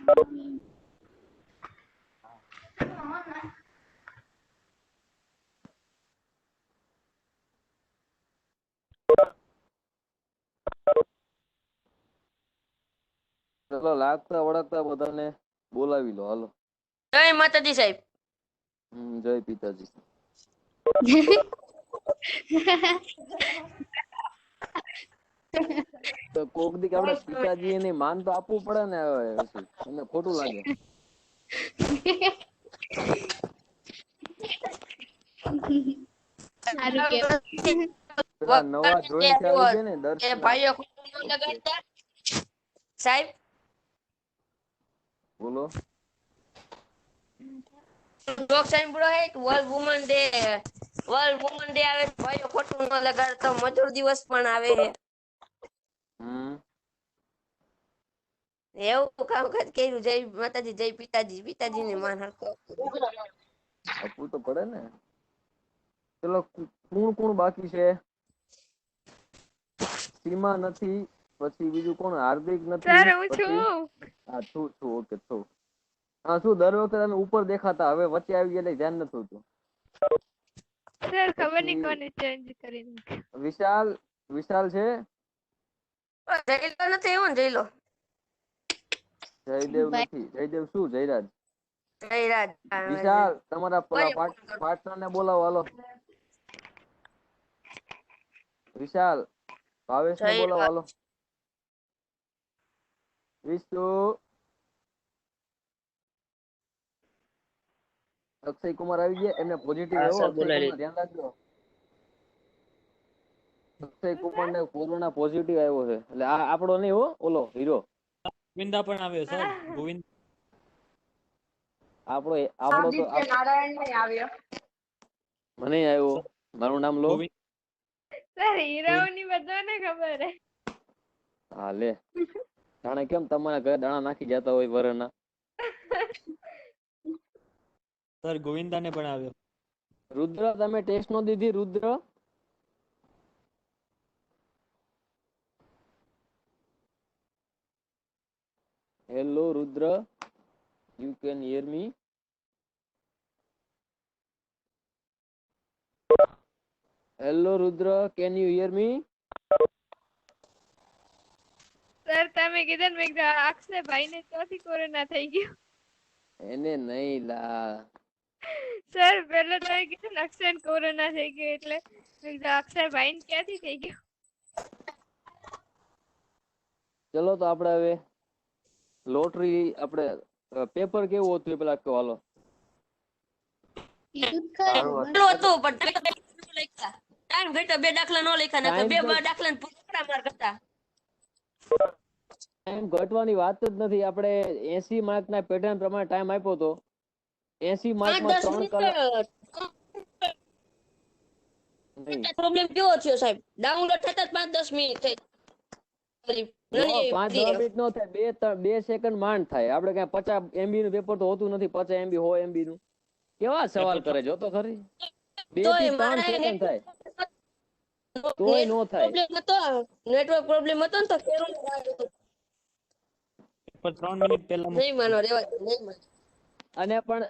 ચલો લાગતા વળગતા બધાને બોલાવી લો, હાલો. જય માતાજી સાહેબ. જય પિતાજી. તો કોક દી આપણે પિતાજી ને માન તો આપવું પડે ને. હવે તમને ખોટું લાગે? નવા જોઈન્ટ આવી ગયા ને દર્શન ભાઈઓ સાહેબ બોલો. જોક સાંભળો હે વર્લ્ડ વુમન ડે આવે ભાઈઓ ખોટું ન લગાડતો મજૂર દિવસ પણ આવે હે. એવું કામકાજ કર્યું. જય માતાજી જય પિતાજી ને માન હરકો આપવું તો પડે ને. ચલો કોણ બાકી છે? સીમા નથી, પછી બીજું કોણ? હાર્દિક નથી. હા છું. ઓકે છું. હા શું દર વખતે તમે ઉપર દેખાતા, હવે વચ્ચે આવી ગયા એટલે ધ્યાન નથી હોતું. સર ખબર નહીં કોને ચેન્જ કરી નાખ્યું. વિશાલ છે? જયલો નથી એવું ને જયલો. જયદેવ નથી. જયદેવ શું? જયરાજ. વિશાલ તમારા પેલા પાર્ટનર ને બોલાવો, હાલો. વિશાલ ભાવેશ ને બોલાવો, હાલો. વિષ્ણુ અક્ષય કુમાર આવી ગયા. એમને પોઝિટિવ આવ્યો. અક્ષય કુમાર ધ્યાન રાખજો. અક્ષય કુમાર ને કોરોના પોઝિટિવ આવ્યો છે. એટલે આ આપણો નહીં હો, ઓલો હીરો ગોવિંદા પણ આવ્યો સર. ગોવિંદ આપણો તો નારાયણ નહીં આવ્યો. મને આવ્યો. મારું નામ લો. સર હીરાઓની બધાને ખબર હે. હા લે. જાણે કેમ તમારા ઘરે દાણા નાખી જતા હોય વરના. સર ગોવિંદા ને પણ આવ્યો. રુદ્ર તમે ટેસ્ટ નો દીધી? Rudra hello Rudra, you can hear me? Hello Rudra, can you hear me? Sir તમે કીધું મેં અક્ષય ભાઈ ને ચોથી કોરોના થઈ ગયું. એને નહીં લા. સર પેલા તમે કીધું અક્ષય કોરોના થઈ ગયો એટલે અક્ષય ભાઈ ને ક્યાંથી થઈ ગયું? ચલો તો આપણે હવે લોટરી આપણે પેપર કેવું હતું પેલા કહો, હાલો. ટાઈમ ઘટતો 2 દાખલા નો લખ્યા નકર 2 દાખલા ને પૂરા માર કરતા. ટાઈમ ઘટવાની વાત જ નથી. આપણે 80 માર્ક ના પેટર્ન પ્રમાણે ટાઈમ આપ્યો તો 80 માર્ક માં 3 કલાક. પ્રોબ્લેમ કેવો થયો સાહેબ? ડાઉનલોડ થતા 5-10 મિનિટ થઈ. 5-10 મિનિટ નો થાય, 2 સેકન્ડ માંડ થાય. આપણે કઈ 50 MB નું પેપર તો હોતું નથી. 50 MB 100 MB નું કેવા સવાલ કરે જો તો ખરી. 2 થી 3 સેકન્ડ થાય તોય નો થાય. નેટવર્ક પ્રોબ્લેમ હતો ને તો કેરું પેપર 3 મિનિટ પહેલા નહીં માનો રેવા નહીં માનો. અને પણ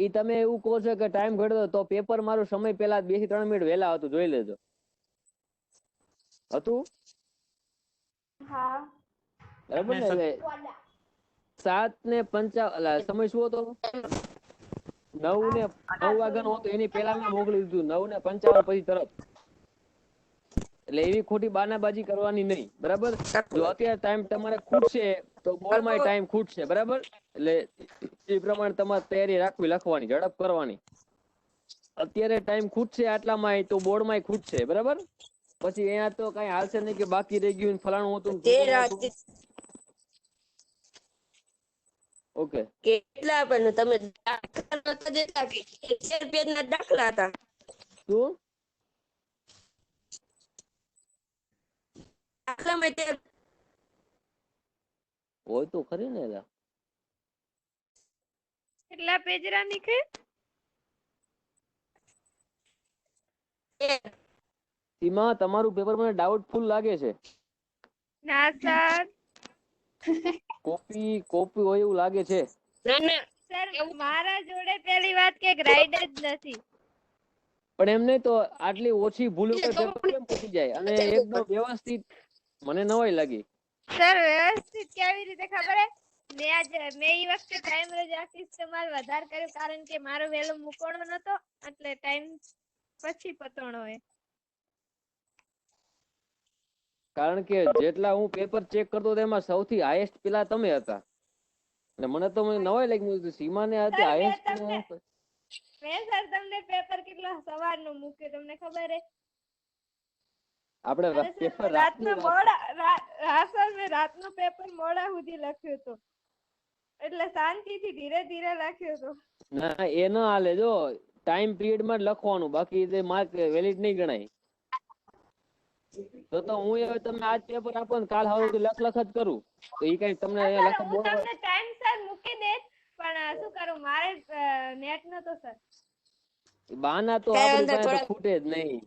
ઈ તમે એવું કહો છો કે ટાઈમ ઘટતો તો પેપર મારું સમય પહેલા 2 થી 3 મિનિટ વહેલા હતું. જોઈ લેજો. હતું? હા બરાબર ને. 7:55 સમય શું હતો? 9 વાગ્યાનો હતો. એની પહેલા મેં મોકલી દીધું 9:55 પછી તરત. એટલે એવી ખોટી બાનાબાજી કરવાની નહીં. બરાબર? જો અત્યારે ટાઈમ તમારે ખૂટશે તો બોર્ડમાં ટાઈમ ખૂટશે. બરાબર? એટલે એ પ્રમાણે તમારે તૈયારી રાખવી, લખવાની, ઝડપ કરવાની. અત્યારે ટાઈમ ખૂટશે આટલામાં તો બોર્ડમાં ખૂટશે. બરાબર? પછી અહીંયા તો કઈ હાલશે નહીં કે બાકી રહી ગયું ફલાણું હતું. ઓકે કેટલા પણ તમે દાખલા હતા. શું દાખલામાં હોય તો ખરી ને. કેટલા પેજરા નીકળે? સીમા તમારું પેપર મને ડાઉટફુલ લાગે છે. ના સર. કોપી હોય એવું લાગે છે. ના ના સર મારા જોડે પેલી વાત કે રાઈડ જ નથી. પણ એમ નહીં તો આટલી ઓછી ભૂલો પર તો પેપર કેમ પૂછી જાય અને એકદમ વ્યવસ્થિત? મને નવાઈ લાગી. સર વ્યવસ્થિત કેવી રીતે ખબર હે? મેં ઈ વખતે ટાઈમ રજા ઇસ્તેમાલ વધારે કર્યો કારણ કે મારો વહેલો મૂકવાનો નતો એટલે ટાઈમ પછી પતવાનો હોય. કારણ કે જેટલા હું પેપર ચેક કરતો હતો એમાં સૌથી હાઈએસ્ટ પેલા તમે હતા. એટલે મને તો નવાઈ લાગી. સીમાને હતી સર હાઈએસ્ટ. મેં સર તમને પેપર કેટલો સવારનો મૂક્યો તમને ખબર હે? આપણે અને સર પેપર મેં રાતનો પેપર મોડા સુધી લખ્યો હતો એટલે શાંતિથી ધીરે ધીરે લખ્યો હતો. ના એ ન હાલે. જો ટાઈમ પિરિયડ માં જ લખવાનું, બાકી માર્ક વેલિડ નહીં ગણાય. તો હું હવે તમે આજ પેપર આપો ને કાલ હારું લખ જ કરું તો એ કઈ તમને હા અહીંયા સર લખ હું તમને ટાઈમ સર મૂકી દઈશ પણ શું કરું મારે નેટ નતો સર. બાના તો કઈ આપણી વાંધો પાસે તો થોડા ખૂટે જ નહીં.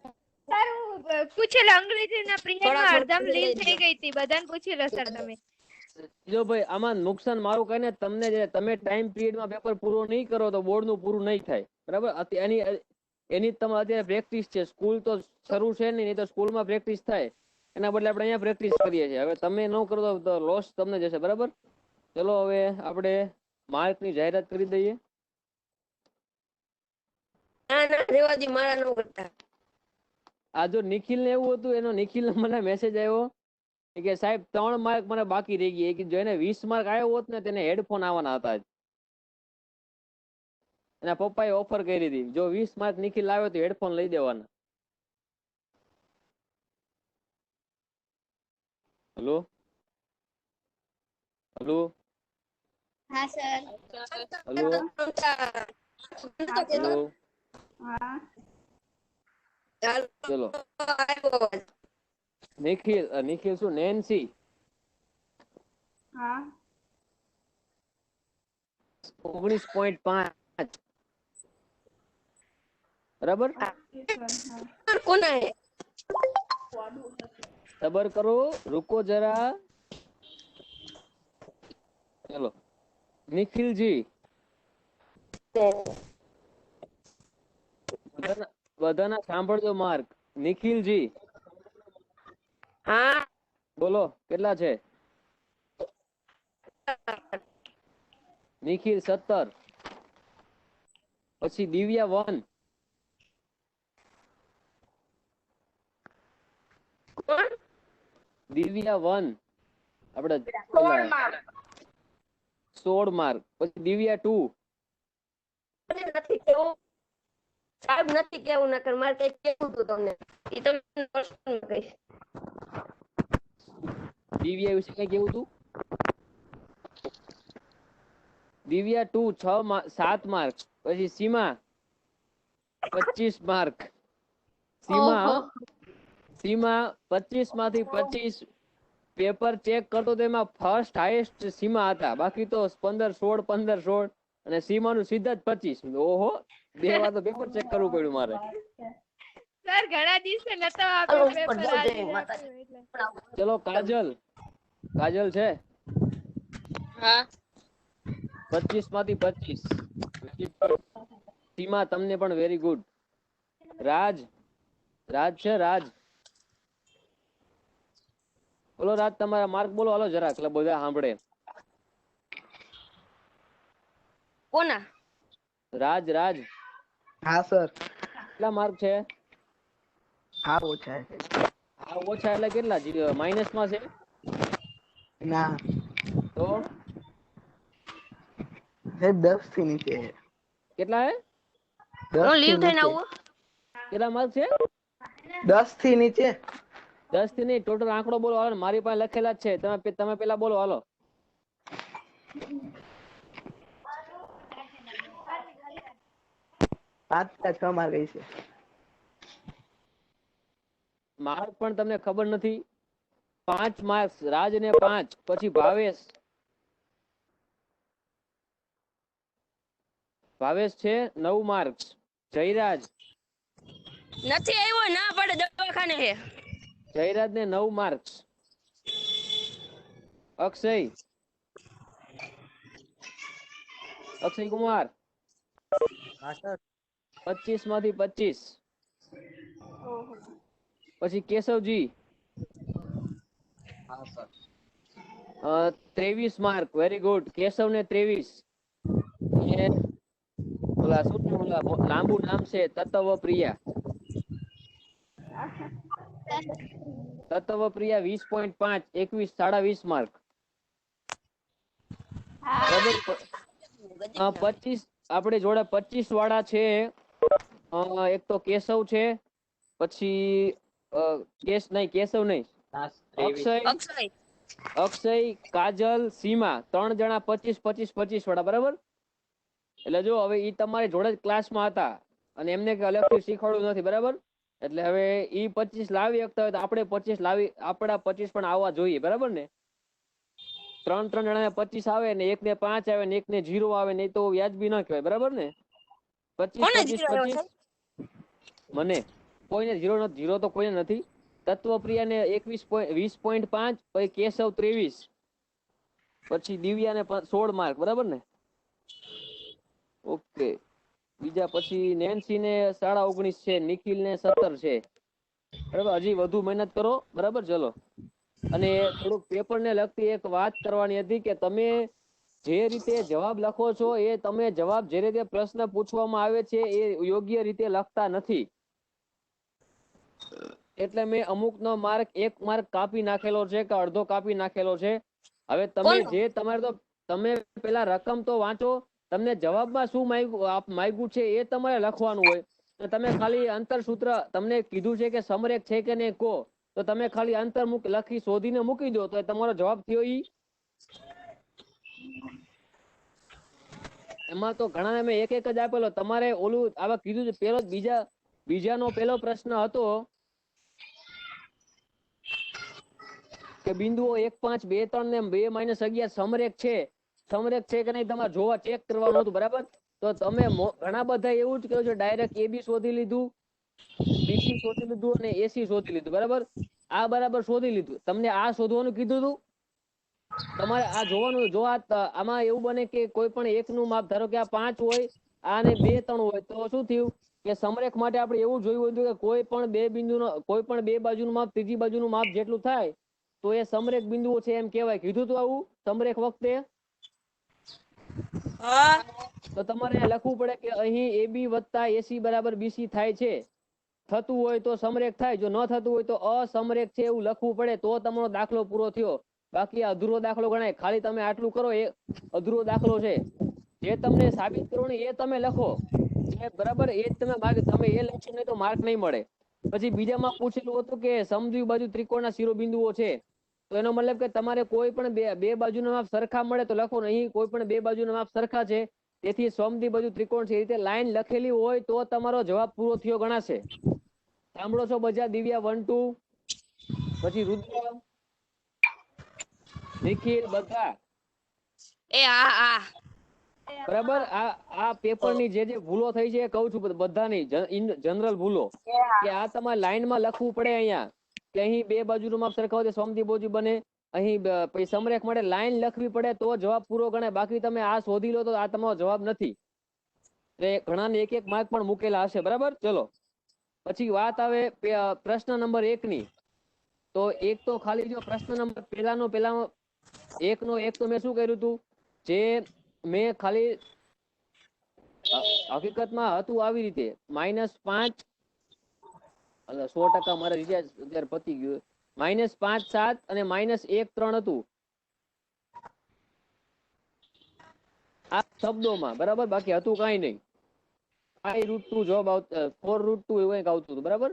સર હું પૂછેલો અંગ્રેજીના પિરિયડમાં થોડાક અડધમ મિનિટ લીન લઈ થઈ ગઈ હતી બધાને પૂછી લો સર તમે. જો ભાઈ આમાં નુકસાન મારું કઈ ને તમને જે તમે ટાઈમ પિરિયડમાં પેપર પૂરો નહીં કરો તો બોર્ડનું પૂરું નહીં થાય. બરાબર? એની તમારે અત્યારે પ્રેક્ટિસ છે. સ્કૂલ તો શરૂ છે નહીં તો સ્કૂલમાં પ્રેક્ટિસ થાય. એના બદલે આપણે અહીંયા પ્રેક્ટિસ કરીએ છીએ. હવે તમે ન કરો તો લોસ તમને જશે. બરાબર? ચલો હવે આપણે માર્કની જાહેરાત કરી દઈએ. ના ના રેવાજી મારા ન કરતા. આ જો નિખિલ ને એવું હતું, એનો નિખિલ મને મેસેજ આવ્યો કે સાહેબ 3 માર્ક મને બાકી રહી ગઈ. કે જો એને 20 માર્ક આવ્યો હોત ને તેને હેડફોન આવવાના હતા. એના પપ્પાએ ઓફર કરી હતી, જો 20 માર્ક નિખિલ આવ્યો તો હેડફોન લઈ દેવાના. હેલો હેલો હા સર. હેલો હેલો હા ચલો નિખિલ શું નેન્સી હા 19.5 બરાબર? કોના હે? સબર કરો, रुको जरा. चलो निखिल जी બધાના સાંભળજો માર્ક. નિખિલજી હા બોલો કેટલા છે? નિખિલ 17, પછી દિવ્યા 1, કોણ? દિવ્યા 1 આપણે 16 માર્ક, પછી દિવ્યા 2, નથી કેવું સાહેબ, નથી કેવું નકર મારે કઈ કેવું હતું તમને ઈ તમને personal કહીશ. દિવ્યા વિશે કઈ કેવું તું? દિવ્યા 2 7 માર્ક, પછી સીમા 25 માર્ક. સીમા 25 માંથી 25 પેપર ચેક કરતો તો એમાં ફર્સ્ટ હાઈએસ્ટ સીમા હતા, બાકી તો 15 16 15 16 અને સીમાનું સીધા જ 25. ઓહો, 2 વાર તો પેપર ચેક કરવું પડ્યું મારે. સર ઘણા દિવસે નતો હાલો આપ્યો ઉપર પેપર જાઓ આજે જય જ માતાજી. આપ્યું એટલે. ચલો કાજલ છે હા 25 માંથી 25. સીમા તમને પણ વેરી ગુડ. રાજ છે રાજ. બોલો રાજ, તમારા માર્ક બોલો હાલો જરાક, એટલે બધા સાંભળે. કોના? રાજ હા સર. કેટલા માર્ક છે? હા ઓછા છે. આ ઓછા એટલે કેટલા? માઇનસ માં છે? ના તો સાહેબ 10 થી નીચે છે. કેટલા હે? 10 હું થી લીવ થઈને નીચે. આવું. કેટલા માર્ક છે? 10 થી નીચે. 10 થી નહીં, ટોટલ આંકડો બોલો હાલો. મારી પાસે લખેલા જ છે, તમે પેલા બોલો હાલો. 5 6 માર્ક છે. માર્ક પણ તમને ખબર નથી? 5 માર્ક્સ રાજ ને 5, પછી ભાવેશ છે 9 માર્ક્સ. જયરાજ નથી આવ્યો, ના પડે દવાખાને હે. ને 9 માર્ક્સ. અક્ષય અક્ષય કુમાર હા સર 25 માંથી 25. ઓહો. પછી કેશવજી હા sir 23 mark. Very good. Keshav ને 23. અને ઓલા શું નામ, ઓલા લાંબુ નામ છે તત્વ પ્રિયા. તત્વ પ્રિયા 20.5, 21, 20.5 માર્ક. બરાબર. 25 આપણી જોડે 25 વાળા છે. એક તો કેશવ છે, પછી કેશવ નહીં, અક્ષય, અક્ષય, કાજલ, સીમા, 3 જણા 25 વાળા. બરાબર. એટલે જો હવે ઈ તમારી જોડે જ ક્લાસમાં હતા અને એમને કે અલગથી શીખવાડવું નથી. બરાબર. એટલે હવે ઈ 25 લાવી શકતા હોય તો આપણે 25 લાવી, આપણા 25 પણ આવવા જોઈએ. બરાબર ને? 3 જણાને 25 આવે ને એકને 5 આવે ને એકને 0 આવે ને, એ તો વ્યાજબી ન કહેવાય. બરાબર ને? 25 25 મને કોઈને 0 નથી. 0 તો કોઈને નથી. તત્વપ્રિયાને 20.5, પછી કેશવ 23, પછી દિવ્યાને 16 માર્ક. બરાબર ને? ઓકે. બીજા પછી નેન્સી ને 19.5 છે, નિખિલ ને 17 છે. બરાબર. હજી વધુ મહેનત કરો. બરાબર. ચલો. અને થોડુંક પેપર ને લગતી એક વાત કરવાની હતી કે તમે જે રીતે જવાબ લખો છો, એ તમે જવાબ જે રીતે પ્રશ્ન પૂછવામાં આવે છે એ યોગ્ય રીતે લખતા નથી. એટલે મેં અમુકનો માર્ક, 1 માર્ક કાપી નાખેલો છે કે અડધો કાપી નાખેલો છે. હવે તમે જે તમારે તો તમે પેલા રકમ તો વાંચો. તમને જવાબમાં શું માંગ્યું છે એ તમારે લખવાનું હોય. તમે ખાલી અંતર સૂત્ર તમને કીધું છે કે સમરેખ છે કે નહીં કહો, તો તમે ખાલી અંતર લખી શોધીને મૂકી દો તો તમારો જવાબ થયો. એમાં તો ઘણા મેં એક જ આપેલો. તમારે ઓલું આવા કીધું છે. પેલો બીજાનો પેલો પ્રશ્ન હતો કે બિંદુઓ 1, 5, 2, 3 ને 2, -11 સમરેખ છે કે નહીં તમારે જોવા, ચેક કરવાનું હતું. બરાબર. તો તમે ઘણા બધા એવું જ કહ્યું છે, ડાયરેક્ટ AB શોધી લીધું, BC શોધી લીધું અને AC શોધી લીધું. બરાબર. આ બરાબર શોધી લીધું. તમને આ શોધવાનું કીધું હતું. તમારે આ જોવાનું. જો આમાં એવું બને કે કોઈ પણ એકનું માપ, ધારો કે આ 5 હોય, આ ને 2, 3 હોય, તો શું થયું કે સમરેખ માટે આપણે એવું જોયું હતું કે કોઈ પણ બે બિંદુનો, કોઈ પણ બે બાજુનું માપ ત્રીજી બાજુનું માપ જેટલું થાય તો એ સમરેખ બિંદુઓ છે એમ કહેવાય. કીધું હતું આવું સમરેખ વખતે? તો તમારે લખવું પડે કે અહીં AB વત્તા AC બરાબર BC થાય છે. થતું હોય તો સમરેખ થાય, જો ન થતું હોય તો અસમરેખ છે એવું લખવું પડે. તો તમારો દાખલો પૂરો થયો. બાકી અધૂરો દાખલો ગણાય. ખાલી તમે આટલું કરો એ અધૂરો દાખલો છે. જે તમને સાબિત કરવું એ તમે લખો. બરાબર. એ જ તમે એ લખશો નહીં તો માર્ક નહીં મળે. પછી બીજામાં પૂછેલું હતું કે સમદ્વિ બાજુ ત્રિકોણના શિરોબિંદુઓ છે. તો એનો મતલબ કે તમારે કોઈ પણ બે બાજુના માપ સરખા મળે તો લખો. નહીં, કોઈ પણ બે બાજુના માપ સરખા છે, તેથી સમદ્વિ બાજુ ત્રિકોણ છે, એ રીતે લાઈન લખેલી હોય તો તમારો જવાબ પૂરો થયો ગણાશે. સાંભળો છો બધા? દિવ્યા 1, 2, પછી રુદ્ર, નિખિલ, બધા બરાબર. આ પેપરની જે ભૂલો થઈ છે એ કહું છું બધાની, જનરલ ભૂલો, કે આ તમારે લાઈનમાં લખવું પડે. અહીંયા કે અહીં બે બાજુનું માપ સરખા હોય સમદ્વિ બાજુ બને. અહીં સમરેખ માટે લાઈન લખવી પડે તો જવાબ પૂરો ગણાય. બાકી તમે આ શોધી લો તો આ તમારો જવાબ નથી. ઘણાને 1-1 માર્ક પણ મૂકેલા હશે. બરાબર. ચલો. પછી વાત આવે પ્રશ્ન નંબર 1 ની. તો એક તો ખાલી જો પ્રશ્ન નંબર પેલાનો 1 તો મેં શું કર્યું હતું, જે મેં ખાલી હકીકતમાં હતું આવી રીતે -5, 100% મારે રિચાર્જ અત્યારે પતી ગયું. -5, 7 અને -1, 3 હતું આ શબ્દોમાં. બરાબર. બાકી હતું કઈ નહીં. 5√2 જવાબ આવતો, 4√2 એવું કંઈક આવતું હતું. બરાબર.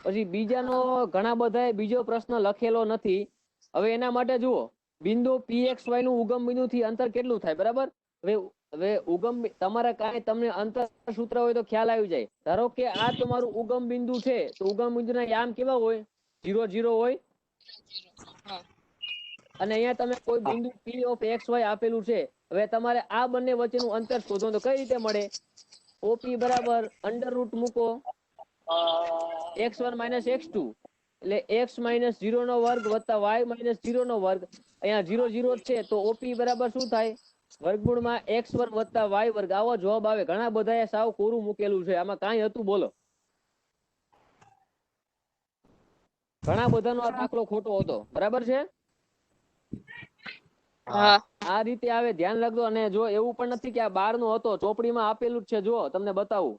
પછી બીજાનો ઘણા બધા બીજો પ્રશ્ન લખેલો નથી. હવે એના માટે જુઓ, બિંદુ PXY નું ઉગમ બિંદુ થી અંતર કેટલું થાય? બરાબર. હવે ઉગમ તમારે કાંઈ તમને અંતર સૂત્ર હોય તો ખ્યાલ આવી જાય. ધારો કે આ તમારું ઉગમ બિંદુ છે, તો ઉગમ બિંદુના યામ કેવા હોય? 0, 0 હોય. અને અહીંયા તમે કોઈ બિંદુ P(xy) આપેલું છે. હવે તમારે આ બંને વચ્ચેનું અંતર શોધો તો કઈ રીતે મળે? OP બરાબર √ મૂકો x1 - x2, એટલે x - 0 નો વર્ગ વત્તા y - 0 નો વર્ગ. અહીંયા 0, 0 છે તો OP બરાબર શું થાય? વર્ગમૂળમાં x વર્ગ વત્તા y વર્ગ આવો જવાબ આવે. ઘણા બધાએ સાવ કોરું મૂકેલું છે. આમાં કાંઈ હતું બોલો? ઘણા બધાનો આ દાખલો ખોટો હતો. બરાબર છે? હા આ રીતે આવે, ધ્યાન રાખજો. અને જો એવું પણ નથી કે આ 12 નો હતો, ચોપડીમાં આપેલું જ છે. જો તમને બતાવું,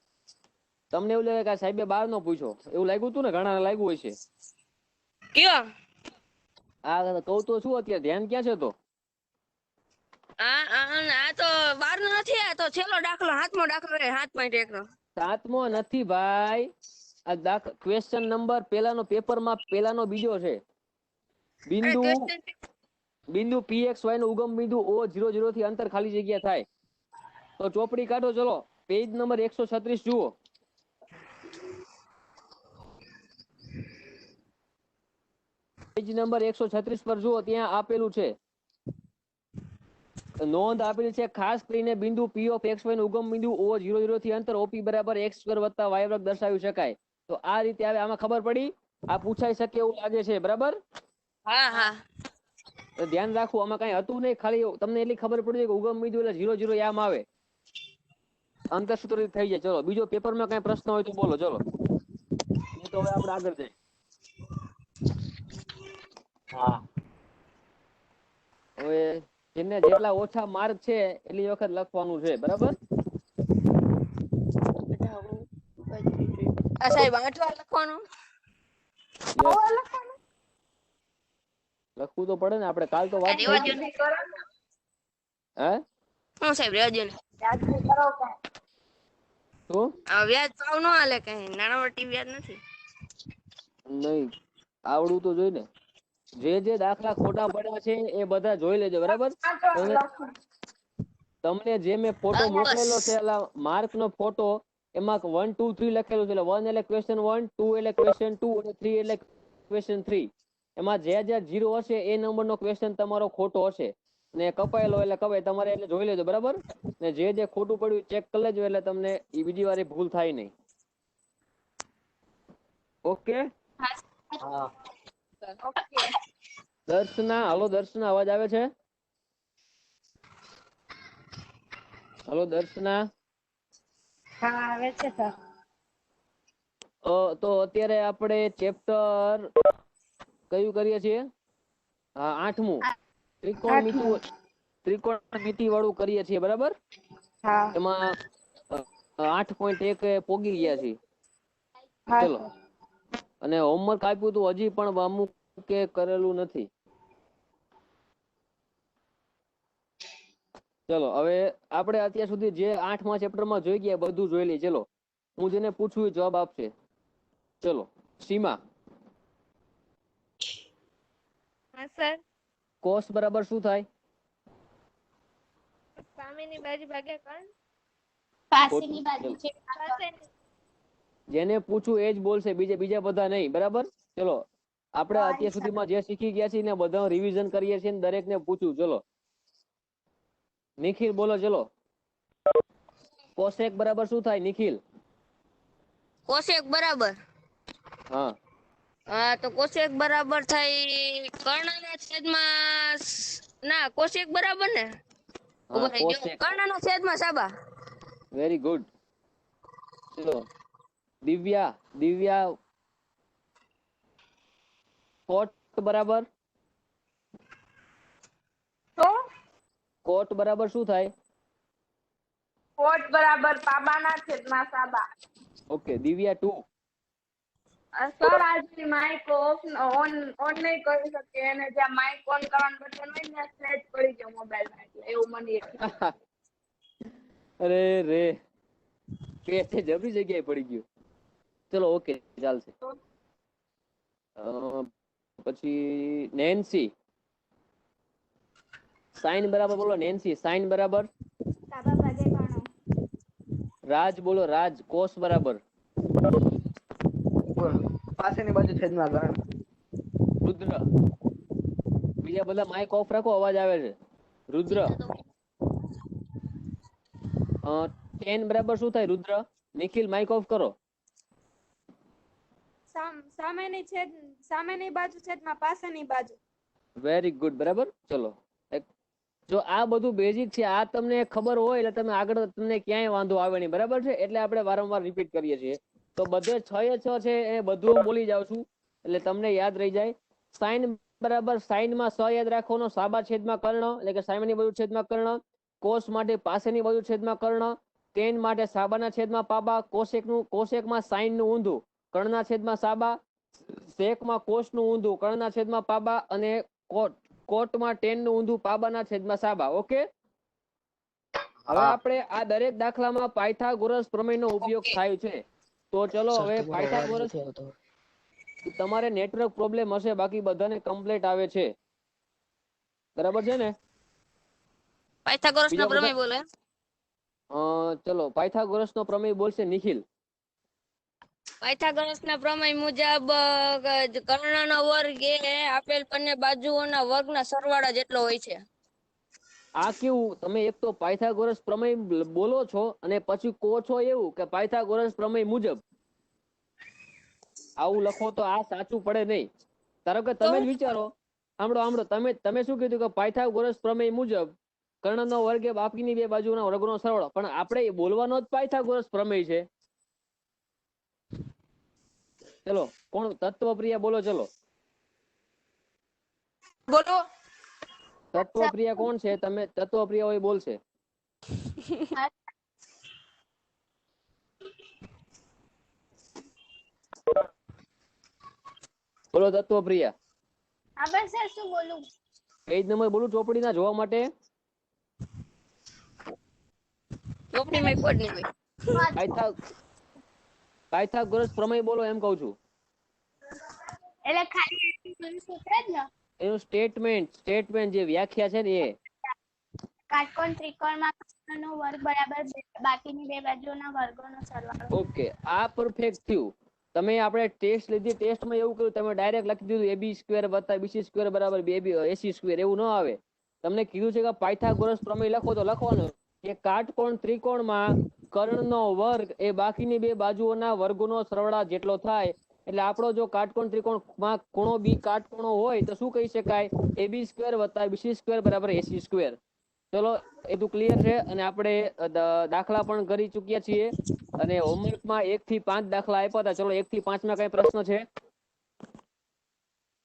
તમને એવું લાગે કે આ સાહેબે 12 નો પૂછ્યો, એવું લાગ્યું હતું ને? ઘણા લાગ્યું હોય છે. કયો? આ કહું તો શું, અત્યારે ધ્યાન ક્યાં છે? તો આ તો 12 નો નથી. આ તો છેલ્લો દાખલો, 7મો દાખલો છે, 7.1 નો. 7મો નથી ભાઈ. આ ક્વેશ્ચન નંબર પેલાનો પેપરમાં પેલાનો બીજો છે. અરે બિંદુ question બિંદુ pxy નો ઉગમ બિંદુ O00 થી અંતર ખાલી જગ્યા થાય. તો ચોપડી કાઢો. ચલો, પેજ નંબર 136 જુઓ. પેજ નંબર 136 પર જુઓ, ત્યાં આપેલું છે, નોંધ આપેલી છે. ખાસ કરીને બિંદુ p of xy નું ઉગમ બિંદુ O00 થી અંતર OP બરાબર x² વત્તા y વર્ગ દર્શાવી શકાય. તો આ રીતે આવે. આમાં ખબર પડી? આ પૂછાઈ શકે એવું લાગે છે. બરાબર? હા હા તો ધ્યાન રાખવું, આમાં કઈ હતું નહીં. ખાલી તમને એટલી ખબર પડી કે ઉગમ બિંદુ એટલે 00 આમ આવે, અંતર સૂત્ર થઈ જાય. ચલો, બીજો પેપરમાં કઈ પ્રશ્ન હોય તો બોલો. ચલો, નહીં તો હવે આપણે આગળ જઈએ. હા હવે જેને જેટલા ઓછા માર્ક છે એટલી વખત લખવાનું છે. બરાબર? સાહેબ 8 વાર લખવાનું. Yes. લખવું તો પડે ને, આપણે કાલ તો વાત થઈ હતી. હે હું સાહેબ રેજો ને. શું? વ્યાજ ભાવ નો હાલે, કઈ નાણાવટી વ્યાજ નથી. નહીં, આવડવું તો જોઈએ ને. જે દાખલા ખોટા પડ્યા છે એ બધા જોઈ લેજો. બરાબર? તમને જે મેં ફોટો મોકલેલો છે, માર્ક નો ફોટો, એમાં 1 2 3 લખેલું છે. એટલે 1 એટલે ક્વેશ્ચન 1, 2 એટલે ક્વેશ્ચન 2 અને 3 એટલે ક્વેશ્ચન 3. એમાં જે 0 હશે એ નંબરનો ક્વેશ્ચન તમારો ખોટો હશે, ને કપાયેલો એટલે કપાય. તમારે એટલે જોઈ લેજો. બરાબર? ને જે ખોટું પડ્યું ચેક કરી લેજો, એટલે તમને બીજી વાર ભૂલ થાય નહીં. ઓકે? હા દર્શના, હાલો દર્શના, અવાજ આવે છે? હાલો દર્શના. હા આવે છે સર. તો અત્યારે આપણે ચેપ્ટર કયું કરીએ છીએ? હા, 8મું. ત્રિકોણમિતિ વાળું કરીએ છીએ. બરાબર? હા એમાં 8.1 પોગી ગયા છીએ. હા ચલો, અને હોમવર્ક આપ્યું હતું, હજી પણ અમુક કે કરેલું નથી. ચલો, હવે આપણે અત્યાર સુધી જે 8મા ચેપ્ટરમાં જોઈ ગયા બધું જોઈ લઈએ. ચલો, હું જેને પૂછું એ જવાબ આપશે. ચલો, સીમા, હા સર. કોસ બરાબર શું થાય? સામેની બાજુ ભાગ્યા કર્ણ. પાસેની બાજુ છે પાસેની. જેને પૂછું એ જ બોલશે, બીજા બધા નહીં. બરાબર? ચલો, આપણે અત્યાર સુધીમાં જે શીખી ગયા છીએ ને બધા રિવિઝન કરીએ છીએ, દરેકને પૂછું. ચલો, નિખિલ બોલો. ચલો, કોસેક બરાબર શું થાય? નિખિલ. કોશેક બરાબર. હા, તો કોશેક બરાબર થાય કર્ણના છેદમાં ના કોશેક બરાબર ને. હા, ઉભા રહી ગયો. કોસેક. કર્ણના છેદમાં સાબા. Very good. ચલો, દિવ્યા, કોટ બરાબર. તો કોટ બરાબર શું થાય? કોટ બરાબર પાબાના છેદમાં સાબા. ઓકે. દિવ્યા 2. સર આજની માઇક ઓન નહીં કરી શકે, અને જ્યાં માઇક ઓન કરવાનું બટન હોય ને સ્લેજ પડી ગયો મોબાઈલમાં, એટલે એવું મને અરે રે, પેટે જબરી જગ્યાએ પડી ગયું. ચલો, ઓકે, ચાલશે. પછી નેન્સી, સાઈન બરાબર બોલો. નેન્સી, સાઈન બરાબર. સાબા ભાગ્યા કર્ણ. રાજ બોલો. રાજ, કોસ બરાબર. પાસેની બાજુ છેદમાં કર્ણ. રુદ્ર, બીજા બધા માઇક ઓફ રાખો, અવાજ આવે છે. રુદ્ર, ટેન બરાબર શું થાય? રુદ્ર. નિખિલ, માઇક ઓફ કરો. સામેની બાજુ છેદમાં પાસેની બાજુ. Very good. બરાબર. ચલો, જો આ બધું બેઝિક છે, આ તમને ખબર હોય એટલે તમે આગળ તમને ક્યાંય વાંધો આવે નહીં, બરાબર છે? એટલે આપણે વારંવાર રિપીટ કરીએ છીએ. તો બધે 6 એ 6 છે એ બધું હું બોલી જાઉં છું એટલે તમને યાદ રહી જાય. સાઈન બરાબર સાઈનમાં સ યાદ રાખવાનો, સાબા છેદમાં કર્ણ એટલે કે સામેની બાજુ છેદમાં કર્ણ, કોસ માટે પાસેની બાજુ છેદમાં કર્ણ, ટેન માટે સાબાના છેદમાં પાબા, કોસેકમાં સાઈનનું ઊંધું કર્ણના છેદમાં સાબા, સેકમાં કોસનું ઊંધું કર્ણના છેદમાં પાબા અને કોટમાં ટેનનું ઊંધું પાબાના છેદમાં સાબા. ઓકે, હવે આપણે આ દરેક દાખલામાં પાયથાગોરસ પ્રમેયનો ઉપયોગ થાય છે. તો ચલો હવે પાયથાગોરસ, તમારે નેટવર્ક પ્રોબ્લેમ હશે, બાકી બધાને કમ્પ્લીટ આવે છે, બરાબર છે ને? પાયથાગોરસનો પ્રમેય બોલે. ચલો પાયથાગોરસનો પ્રમેય બોલશે નિખિલ. પાયથાગોરસના પ્રમેય મુજબ કર્ણનો વર્ગ એ આપેલ બંને બાજુઓના વર્ગના સરવાળા જેટલો હોય છે. આ કેવું, તમે એક તો પાયથાગોરસ પ્રમેય બોલો છો અને પછી કહો છો એવું કે પાયથાગોરસ પ્રમેય મુજબ. આવું લખો તો આ સાચું પડે નહીં. ધારો કે તમે જ વિચારો, સાંભળો તમે શું કીધું કે પાયથાગોરસ પ્રમેય મુજબ કર્ણનો વર્ગ એ બાકીની બે બાજુના વર્ગનો સરવાળો, પણ આપણે બોલવાનો જ પાયથાગોરસ પ્રમેય છે. ચલો કોણ તત્વપ્રિય બોલો, ચલો બોલો. તત્વપ્રિય કોણ છે? તમે તત્વપ્રિય હોય બોલશે. બોલો તત્વપ્રિય. હા બસ સર શું બોલું? પેજ નંબર બોલું ચોપડીના જોવા માટે. ચોપડીમાં કોડ નહીં હોય. પાયથાગોરસ પ્રમેય બોલો એમ કહું છું. એટલે ખાલી સૂત્ર જ ને? એનું સ્ટેટમેન્ટ જે વ્યાખ્યા છે ને એ. કાટકોણ ત્રિકોણમાં કર્ણનો વર્ગ બરાબર બાકીની બે બાજુઓના વર્ગોનો સરવાળો. ઓકે, આ પરફેક્ટ થયું. તમે આપણે ટેસ્ટ લીધી, ટેસ્ટમાં એવું કર્યું, તમે ડાયરેક્ટ લખી દીધું AB² + BC² બરાબર AC², એવું ન આવે. તમને કીધું છે કે પાયથાગોરસ પ્રમેય લખો તો લખવાનું કે કાટકોણ ત્રિકોણમાં કર્ણનો વર્ગ એ બાકીની બે બાજુઓના વર્ગોનો સરવાળા જેટલો થાય. એટલે આપણો જો કાટકોણ ત્રિકોણમાં ખૂણો બી કાટકોણો હોય તો શું કહી શકાય? AB² + BC² બરાબર AC². ચલો એ તો ક્લિયર છે. અને આપણે દાખલા પણ કરી ચૂક્યા છીએ અને હોમવર્કમાં 1 થી 5 દાખલા આપ્યા હતા. ચલો 1 થી 5 માં કઈ પ્રશ્ન છે?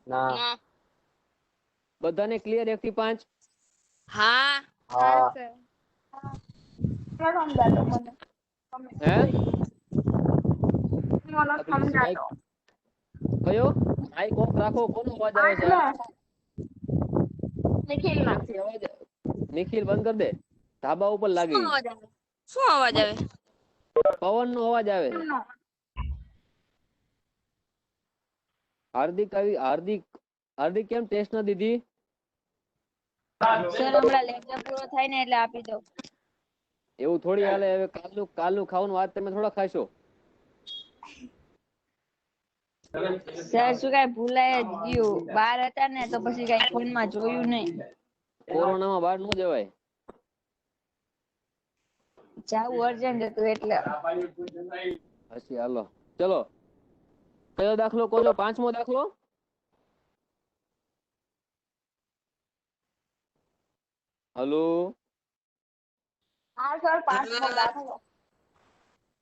ના. બધાને ક્લિયર 1 થી 5? હા. હા. હે કયો માઈક ઓફ રાખો, કોનો અવાજ આવે છે? નિખિલ બંધ કર દે, ધાબા ઉપર લાગી. શું અવાજ આવે? પવન નો અવાજ આવે. હાર્દિક કેમ ટેસ્ટ ન દીધી? સર હમણાં લેક્ચર પૂરો થાય ને એટલે આપી દઉં. એવું થોડી હાલે. હવે કાલનું ખાવાનું વાત તમે થોડા ખાશો. સર શું કઈ ભૂલાય જ ગયું, બહાર હતા ને તો પછી કઈ ફોનમાં જોયું નહીં. કોરોનામાં બહાર ન જવાય. જાવું અર્જન્ટ હતું એટલે. હસી હાલો ચલો, કયો દાખલો કહો છો? 5મો દાખલો. હલો. હા સર 5મો દાખલો.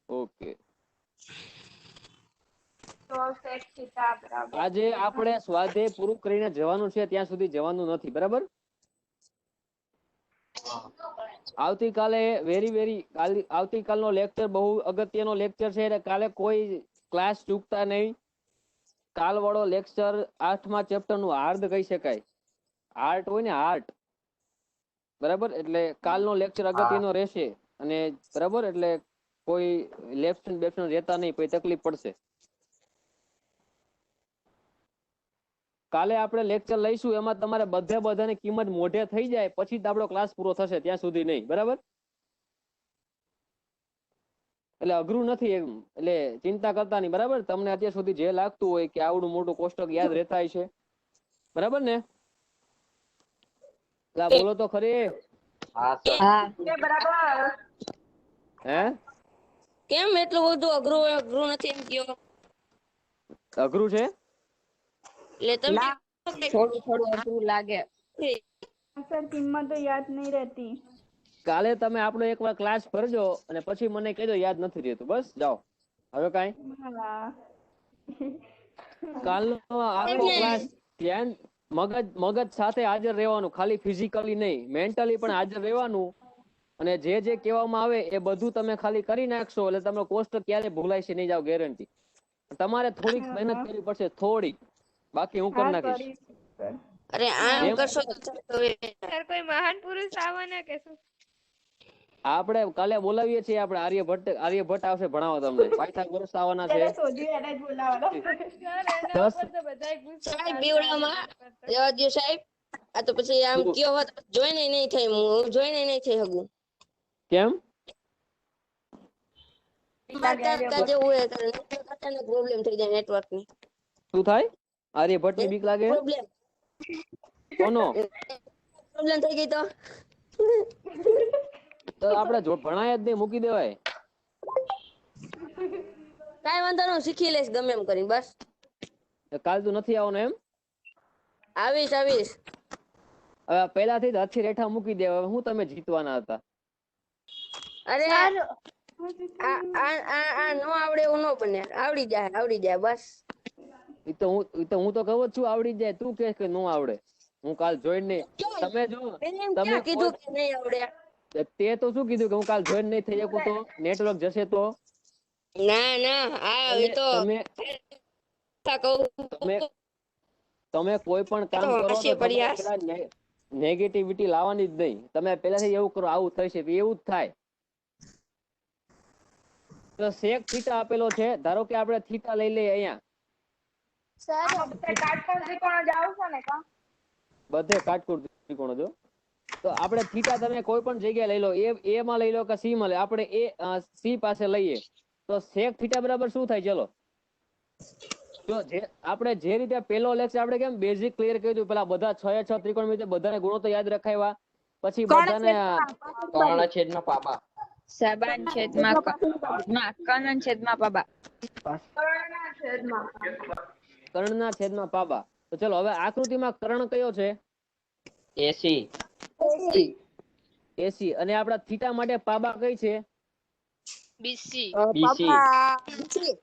ઓકે, આજે આપણે સ્વાધ્યાય પૂરું કરીને જવાનું છે, ત્યાં સુધી જવાનું નથી, બરાબર? આવતીકાલે આવતીકાલનો લેક્ચર બહુ અગત્યનો લેક્ચર છે એટલે કાલે કોઈ ક્લાસ ચૂકતા નહીં. કાલ વાળો લેક્ચર 8મા ચેપ્ટર નું હાર્દ કહી શકાય. હાર્ટ હોય ને હાર્ટ, બરાબર? એટલે કાલનો લેક્ચર અગત્યનો રહેશે. અને બરાબર, એટલે કોઈ લેફ્ટ બેફ્ટ રહેતા નહીં, કોઈ તકલીફ પડશે. કાલે આપણે લેક્ચર લઈશું, એમાં તમારે બધાની કિંમત મોઢે થઈ જાય પછી જ આપણો ક્લાસ પૂરો થશે, ત્યાં સુધી નહીં, બરાબર? એટલે અઘરું નથી એમ, એટલે ચિંતા કરતા નહીં, બરાબર? તમને અત્યાર સુધી જે લાગતું હોય કે આવડું મોટું કોષ્ટક યાદ રહેતા છે, બરાબર ને? બોલો તો ખરી. હે કેમ એટલું બધું અઘરું નથી એમ કયો? અઘરું છે એટલે તમને થોડું અઘરું લાગે. સર કિંમત તો યાદ નહીં રહેતી. કાલે તમે આપણો એકવાર ક્લાસ ભરજો અને પછી મને કહેજો યાદ નથી રહેતું. બસ જાઓ હવે કાંઈ હા. કાલનો આખો ક્લાસ ધ્યાન મગજ સાથે હાજર રહેવાનું, ખાલી ફિઝિકલી નહીં, મેન્ટલી પણ હાજર રહેવાનું. અને જે જે કહેવામાં આવે એ બધું તમે ખાલી કરી નાખશો એટલે તમે કોષ્ટક ક્યારે ભૂલાય છે નહીં, જાવ ગેરંટી. તમારે થોડીક મહેનત કરવી પડશે, થોડીક, બાકી હું કરી હા નાખીશ. કરીશ સર. અરે આમ કરશો તો સર કોઈ મહાન પુરુષ આવવાના કે શું? આપણે કાલે બોલાવીએ છીએ, આપણે આર્યભટ્ટ આવશે ભણાવવા તમને. પાયથાગોરસ આવવાના છે. ત્યારે શોધ્યું એને જ બોલાવવાનો. સર એના દસ- ઉપર તો બધાય ગુસ્સો સાહેબ કરતા બીવડામાં હતા. જવા દ્યો સાહેબ. આ તો પછી આમ કયો હોત જોઈને નહીં થાય, હું જોઈને નહીં થઈ શકું. કેમ? જેવું હોય પ્રોબ્લેમ થઈ જાય નેટવર્ક ની શું થાય? આર્યભટ્ટ ની બીક લાગે? પ્રોબ્લેમ કોનો? થઈ ગઈ તો તો આપણે ભણાય જ નહીં, મૂકી દેવાય. કાઈ વાંધો નહીં, શીખી લઈશ ગમે એમ કરીને. બસ કાલ તું નથી આવવાનો એમ? આવીશ હવે પહેલાથી જ હથી રેઠા મૂકી દે. હવે હું તમે જીતવાના હતા. અરે આ નો આવડે એવું નો બને, આવડી જાય બસ. એ તો હું તો કહું જ છું આવડી જાય. તું કે ન આવડે? હું કાલ જોઈન નહીં. તમે જો તમે કીધું કે નહીં આવડે. તે તો શું કીધું કે હું કાલ જોઈન નહીં થઈ શકું તો નેટવર્ક જશે તો? ના આ એ તો તમે કોઈ પણ કામ કરો તો નેગેટિવિટી લાવવાની જ નહીં. તમે પહેલાથી એવું કરો આવું થશે, એવું જ થાય. તો સેક થીટા આપેલો છે, ધારો કે આપણે થીટા લઈ લઈએ અહીંયા. સર કાટકોણ ત્રિકોણ જ આવશે ને કા? બધે કાટકોણ ત્રિકોણો જો. તો આપણે થીટા તમે કોઈ પણ જગ્યાએ લઈ લો, એ માં લઈ લો કે સી માં લઈ, આપણે એ સી પાસે લઈએ તો સેક થીટા બરાબર શું થાય? ચલો જો આપણે જે રીતે પેલો લેક્ચર આપણે કેમ બેઝિક ક્લિયર કર્યું, પેલા બધા 6 6 ત્રિકોણ મીટર બધાને ગુણો તો યાદ રખાવ્યા, પછી બધાને કર્ણ છેદમાં પાબા. સાબાન છેદમાં કર્ણ છેદમાં પાબા. કર્ણના છેદમાં પાબા. તો ચલો હવે આકૃતિમાં કર્ણ કયો છે? એસી. એસી. અને આપણા થીટા માટે પાબા કઈ છે? બીસી. બીસી.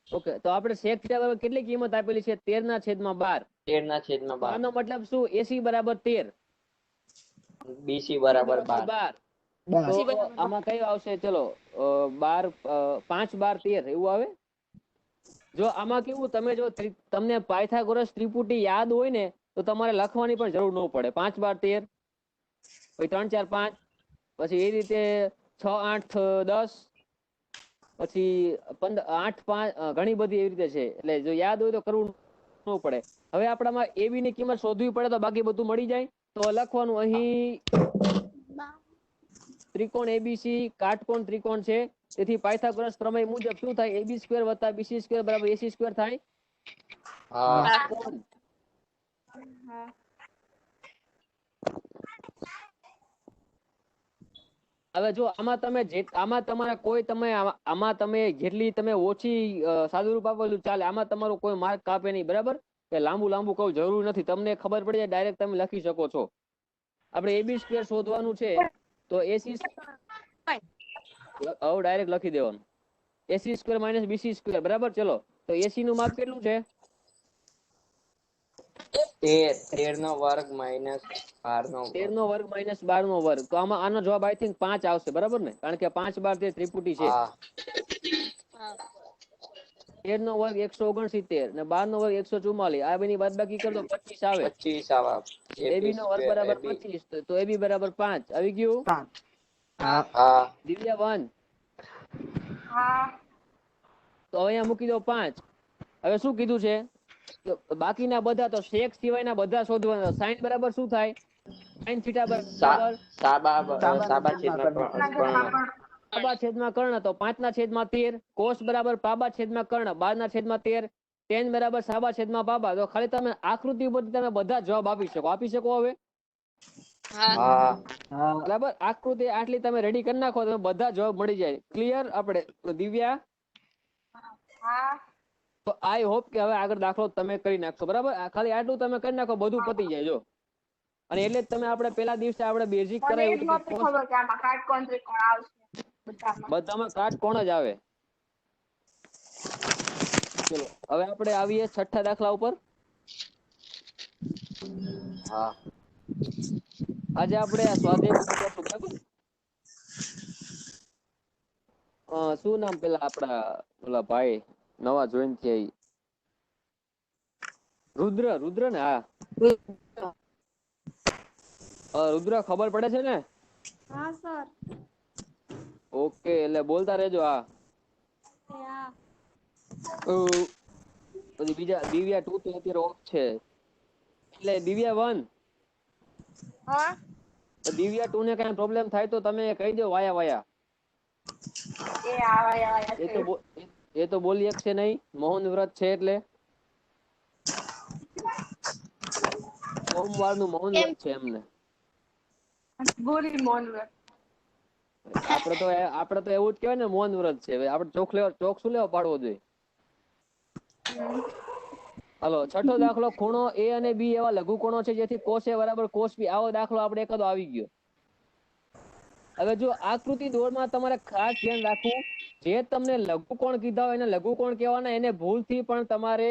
ઓકે, તો આપણે sec θ બરાબર કેટલી કિંમત આપેલી છે? 13/12. 13/12. આનો મતલબ શું? AC બરાબર 13, બીસી બરાબર 12. તો આમાં કયું આવશે? ચલો 5/12 એવું આવે. જો આમાં કેવું, તમે જો તમને પાયથાગોરસ ત્રિપુટી યાદ હોય ને તો તમારે લખવાની પણ જરૂર ન પડે. 5/12, પછી 3 4 5, પછી એ રીતે 6 8 10, પછી 8 5, ઘણી બધી એવી રીતે છે. એટલે જો યાદ હોય તો કરવું ન પડે. હવે આપણામાં AB ની કિંમત શોધવી પડે તો બાકી બધું મળી જાય. તો લખવાનું અહીં ત્રિકોણ ABC કાટકોણ ત્રિકોણ છે, તેથી પાયથાગોરસ પ્રમેય મુજબ શું થાય? AB² + BC² = AC² થાય. હવે જો આમાં તમારા કોઈ આમાં તમે જેટલી તમે ઓછી સાદુરૂપ આપેલું ચાલે, આમાં તમારું કોઈ માર્ક કાપે નહીં, બરાબર? કે લાંબુ કોઈ જરૂર નથી, તમને ખબર પડી જાય ડાયરેક્ટ તમે લખી શકો છો. આપણે AB² શોધવાનું છે તો AC ડાયરેક્ટ લખી દેવાનું, AC² - BC², બરાબર? ચલો તો AC નું માપ કેટલું છે? 13 નો વર્ગ -12 નો વર્ગ. 13 નો વર્ગ - 12 નો વર્ગ. તો આમાં આનો જવાબ આઈ થિંક 5 આવશે, બરાબર ને? કારણ કે 5/12 ત્રિપુટી છે. 13 નો વર્ગ 169 અને 12 નો વર્ગ 144. આ બેની બાદબાકી કરો તો 25 આવે. 25 આવે. AB નો વર્ગ બરાબર 25, તો AB બરાબર 5 આવી ગયું. દિવ્યા 1. તો અહીંયા મૂકી દો 5. હવે શું કીધું છે? બાકીના બધા તો sec સિવાયના બધા શોધવાના. sin બરાબર શું થાય? sin θ બરાબર પાબા છેદમાં કર્ણ, તો 5/13. cos બરાબર પાબા છેદમાં કર્ણ, 12/13. tan બરાબર સાબા છેદમાં પાબા. તો ખાલી તમે આકૃતિ ઉપરથી તમે બધા જવાબ આપી શકો. હવે બરાબર, આકૃતિ આટલી તમે રેડી કરી નાખો, તમે બધા જવાબ મળી જાય. ક્લિયર? આપણે દિવ્યા, તો આઈ હોપ કે હવે આગળ દાખલો તમે કરી નાખશો, બરાબર? ખાલી આટલું તમે કરી નાખો, બધું પતી જાય. જો અને એટલે જ તમે આપણે પેલા દિવસે આપણે બેઝિક મને એ કરાવ્યું જ હતું નહોતી કે ખબર કે આમાં કાટકોણ ત્રિકોણ આવશે બધામાં. બધામાં કાટકોણ જ આવે. ચલો હવે આપણે આવીએ છઠ્ઠા દાખલા ઉપર. હા. આજે આપણે આ સ્વાધ્યાય પૂરું કરશું બરાબર. શું નામ પેલા આપણા ઓલા ભાઈ નવા જોઈન થયા ઈ? રુદ્ર ને? હા રુદ્ર ખબર પડે છે ને? હા સર. ઓકે એટલે બોલતા રહેજો. હા પછી બીજા દિવ્યા 2 તો અત્યારે ઓફ છે એટલે દિવ્યા 1 હા દિવ્યા 2 ને કઈ પ્રોબ્લેમ થાય તો તમે કહી દો વાયા. એ આવા એ તો એ તો બોલી શકશે નહીં, મૌન વ્રત છે એટલે. સોમવારનું મૌન વ્રત છે એમને. ભૂરી મોન આપણે તો એવું જ કહેવાય ને મૌન વ્રત છે. આપણે ચોક શું લેવા પાડવો જોઈએ. હાલો છઠ્ઠો દાખલો, ખૂણો એ અને બી એવા લઘુકોણો છે જેથી કોસ એ બરાબર કોસ બી. આવો દાખલો આપણે એકાદો આવી ગયો. હવે જો આકૃતિ દોડમાં તમારે ખાસ ધ્યાન રાખવું, જે તમને લઘુકોણ કીધા હોય એને લઘુકોણ કહેવાના, એને ભૂલથી પણ તમારે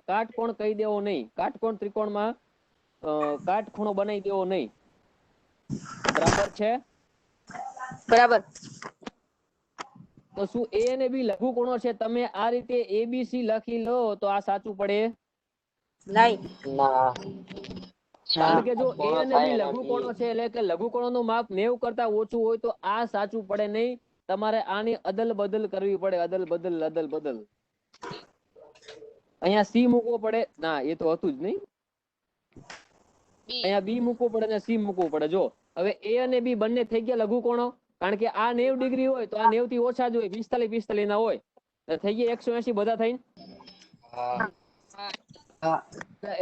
કાટકોણ કહી દેવો નહીં. કાટકોણ ત્રિકોણમાં કાટખૂણો બનાવી દેવો નહીં. બરાબર છે? બરાબર. તો શું એ અને બી લઘુકોણો છે? તમે આ રીતે ABC લખી લો તો આ સાચું પડે? નહીં. ના. કારણ કે જો એ ખૂણો અને થાય બી અને લઘુકોણો બી છે એટલે કે લઘુકોણોનું માપ 90 કરતા ઓછું હોય તો આ સાચું પડે નહીં. તમારે આની અદલ બદલ કરવી પડે. અદલ બદલ. અહીંયા સી મૂકવો પડે. ના એ તો હતું જ નહીં. અહીંયા બી મૂકવું પડે અને સી મૂકવું પડે. જો હવે એ અને બી બંને થઈ ગયા લઘુકોણો. કારણ કે આ 90 ડિગ્રી હોય તો આ 90 થી ઓછા જ હોય, 45 ના હોય. થઈ ગયા 180 બધા થઈને.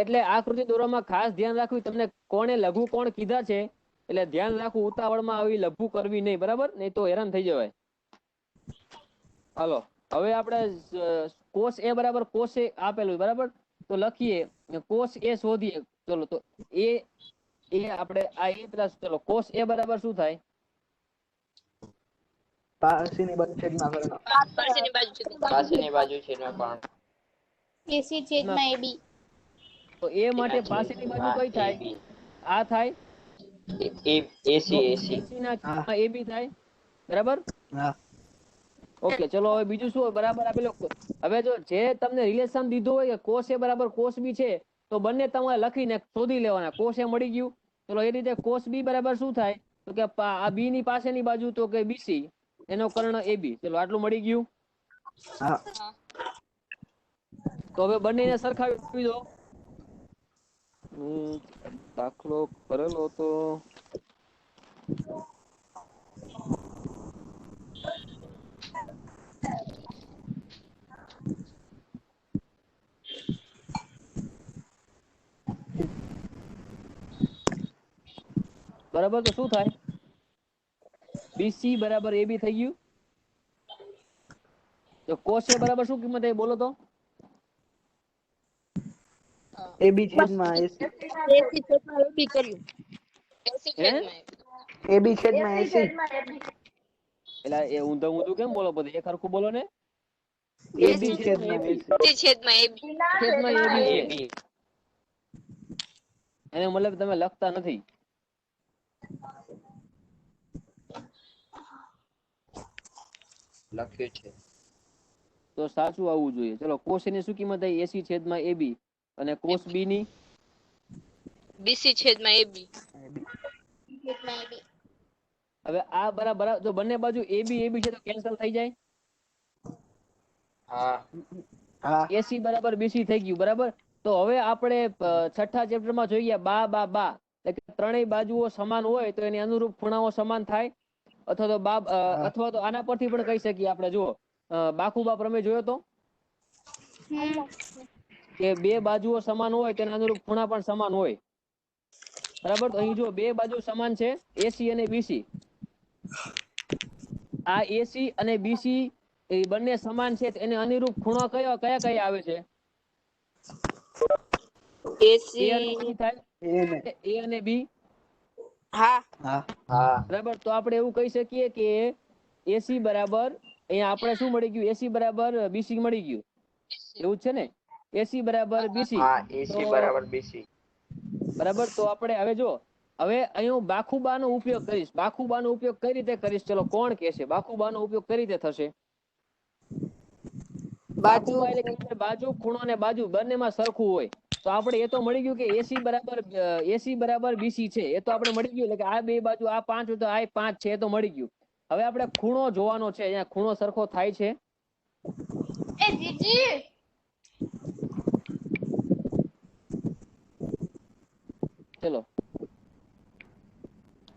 એટલે આકૃતિ દોરવામાં ખાસ ધ્યાન રાખવું, તમને કોણે લઘુકોણ કીધા છે એટલે ધ્યાન રાખવું. ઉતાવળમાં આવી લઘુ કરવી નહીં, બરાબર? નહીં તો હેરાન થઈ જવાય. હાલો હવે આપણે કોસ એ બરાબર કોસ એ આપેલું બરાબર, તો લખીએ કોસ એ શોધીએ. ચલો તો એ આપણે આ એ પ્લસ, ચલો કોસ એ બરાબર શું થાય? પાસીની બાજુ છેદમાં કર્ણ. પાસેની બાજુ છે ને પણ AC છેદમાં AB. તો એ માટે પાસેની બાજુ કઈ થાય? આ થાય. એસી ના AB થાય. બરાબર. હા ઓકે ચલો હવે બીજું શું બરાબર આપેલો? હવે જો જે તમને રિલેશન દીધું હોય કે કોસ એ બરાબર કોસ બી છે તો બંને તમારે લખીને શોધી લેવાના. કોસ એ મળી ગયું. ચલો એ રીતે કોસ બી બરાબર શું થાય? તો કે આ બી ની પાસેની બાજુ તો કે BC, એનો કર્ણ AB. ચલો આટલું મળી ગયું. હા તો હવે બંનેને સરખાવી દો. દાખલો કરેલો તો બરાબર. તો શું થાય? BC બરાબર AB થઈ ગયું. તો કોસ એ બરાબર શું કિંમત આવી બોલો તો? AB છેદમાં AC. AB છેદમાં AC. એટલે એ ઊંધું કેમ બોલો? બધું એક સરખું બોલો ને. AB છેદમાં AC. છેદમાં AB. છેદમાં AB છે. એને મતલબ તમે લખતા નથી. લખ્યું છે તો સાચું આવવું જોઈએ. ચલો કોસ ની શું કિંમત આવી? AC છેદમાં AB. અને કોસ B ની BC છેદમાં AB. હવે આ બરાબર જો બંને બાજુ AB છે તો કેન્સલ થઈ જાય. હા AC બરાબર BC થઈ ગયું. બરાબર. તો હવે આપણે છઠ્ઠા ચેપ્ટરમાં જોઈએ બા. ત્રણેય બાજુઓ સમાન હોય તો એની અનુરૂપ ખૂણાઓ સમાન થાય. અથવા તો આના પરથી પણ કહી શકીએ આપણે. જુઓ બાખુબા પ્રમેય જોયો તો કે બે બાજુઓ સમાન હોય તેના અનુરૂપ ખૂણા પણ સમાન હોય. બરાબર. તો અહીં જો બે બાજુ સમાન છે, AC અને BC. આ AC અને BC એ બંને સમાન છે, એને અનુરૂપ ખૂણા કયા આવે છે? AC A અને B થાય. એ ને એ અને બી, હા હા હા બરાબર. તો આપણે એવું કહી શકીએ કે એસી બરાબર, અહીંયા આપણે શું મળી ગયું, એસી બરાબર બીસી મળી ગયું, એવું જ છે ને, એસી બરાબર બીસી. હા એસી તો બરાબર બીસી. બરાબર, તો આપણે હવે જો, હવે અહીં હું બાખુબાનો ઉપયોગ કરીશ. બાખુબાનો ઉપયોગ કઈ રીતે કરીશ, ચલો કોણ કહેશે બાખુબાનો ઉપયોગ કઈ રીતે થશે? બાખુબા એટલે કે બાજુ, ખૂણો અને બાજુ બંનેમાં સરખું હોય. તો આપણે એ તો મળી ગયું કે એસી બરાબર બીસી છે, એ તો આપણે મળી ગયું. એટલે કે આ બે બાજુ આ 5 હોય તો આ 5 છે, એ તો મળી ગયું. હવે આપણે ખૂણો જોવાનો છે, અહીંયા ખૂણો સરખો થાય છે. એ જીજી ચલો,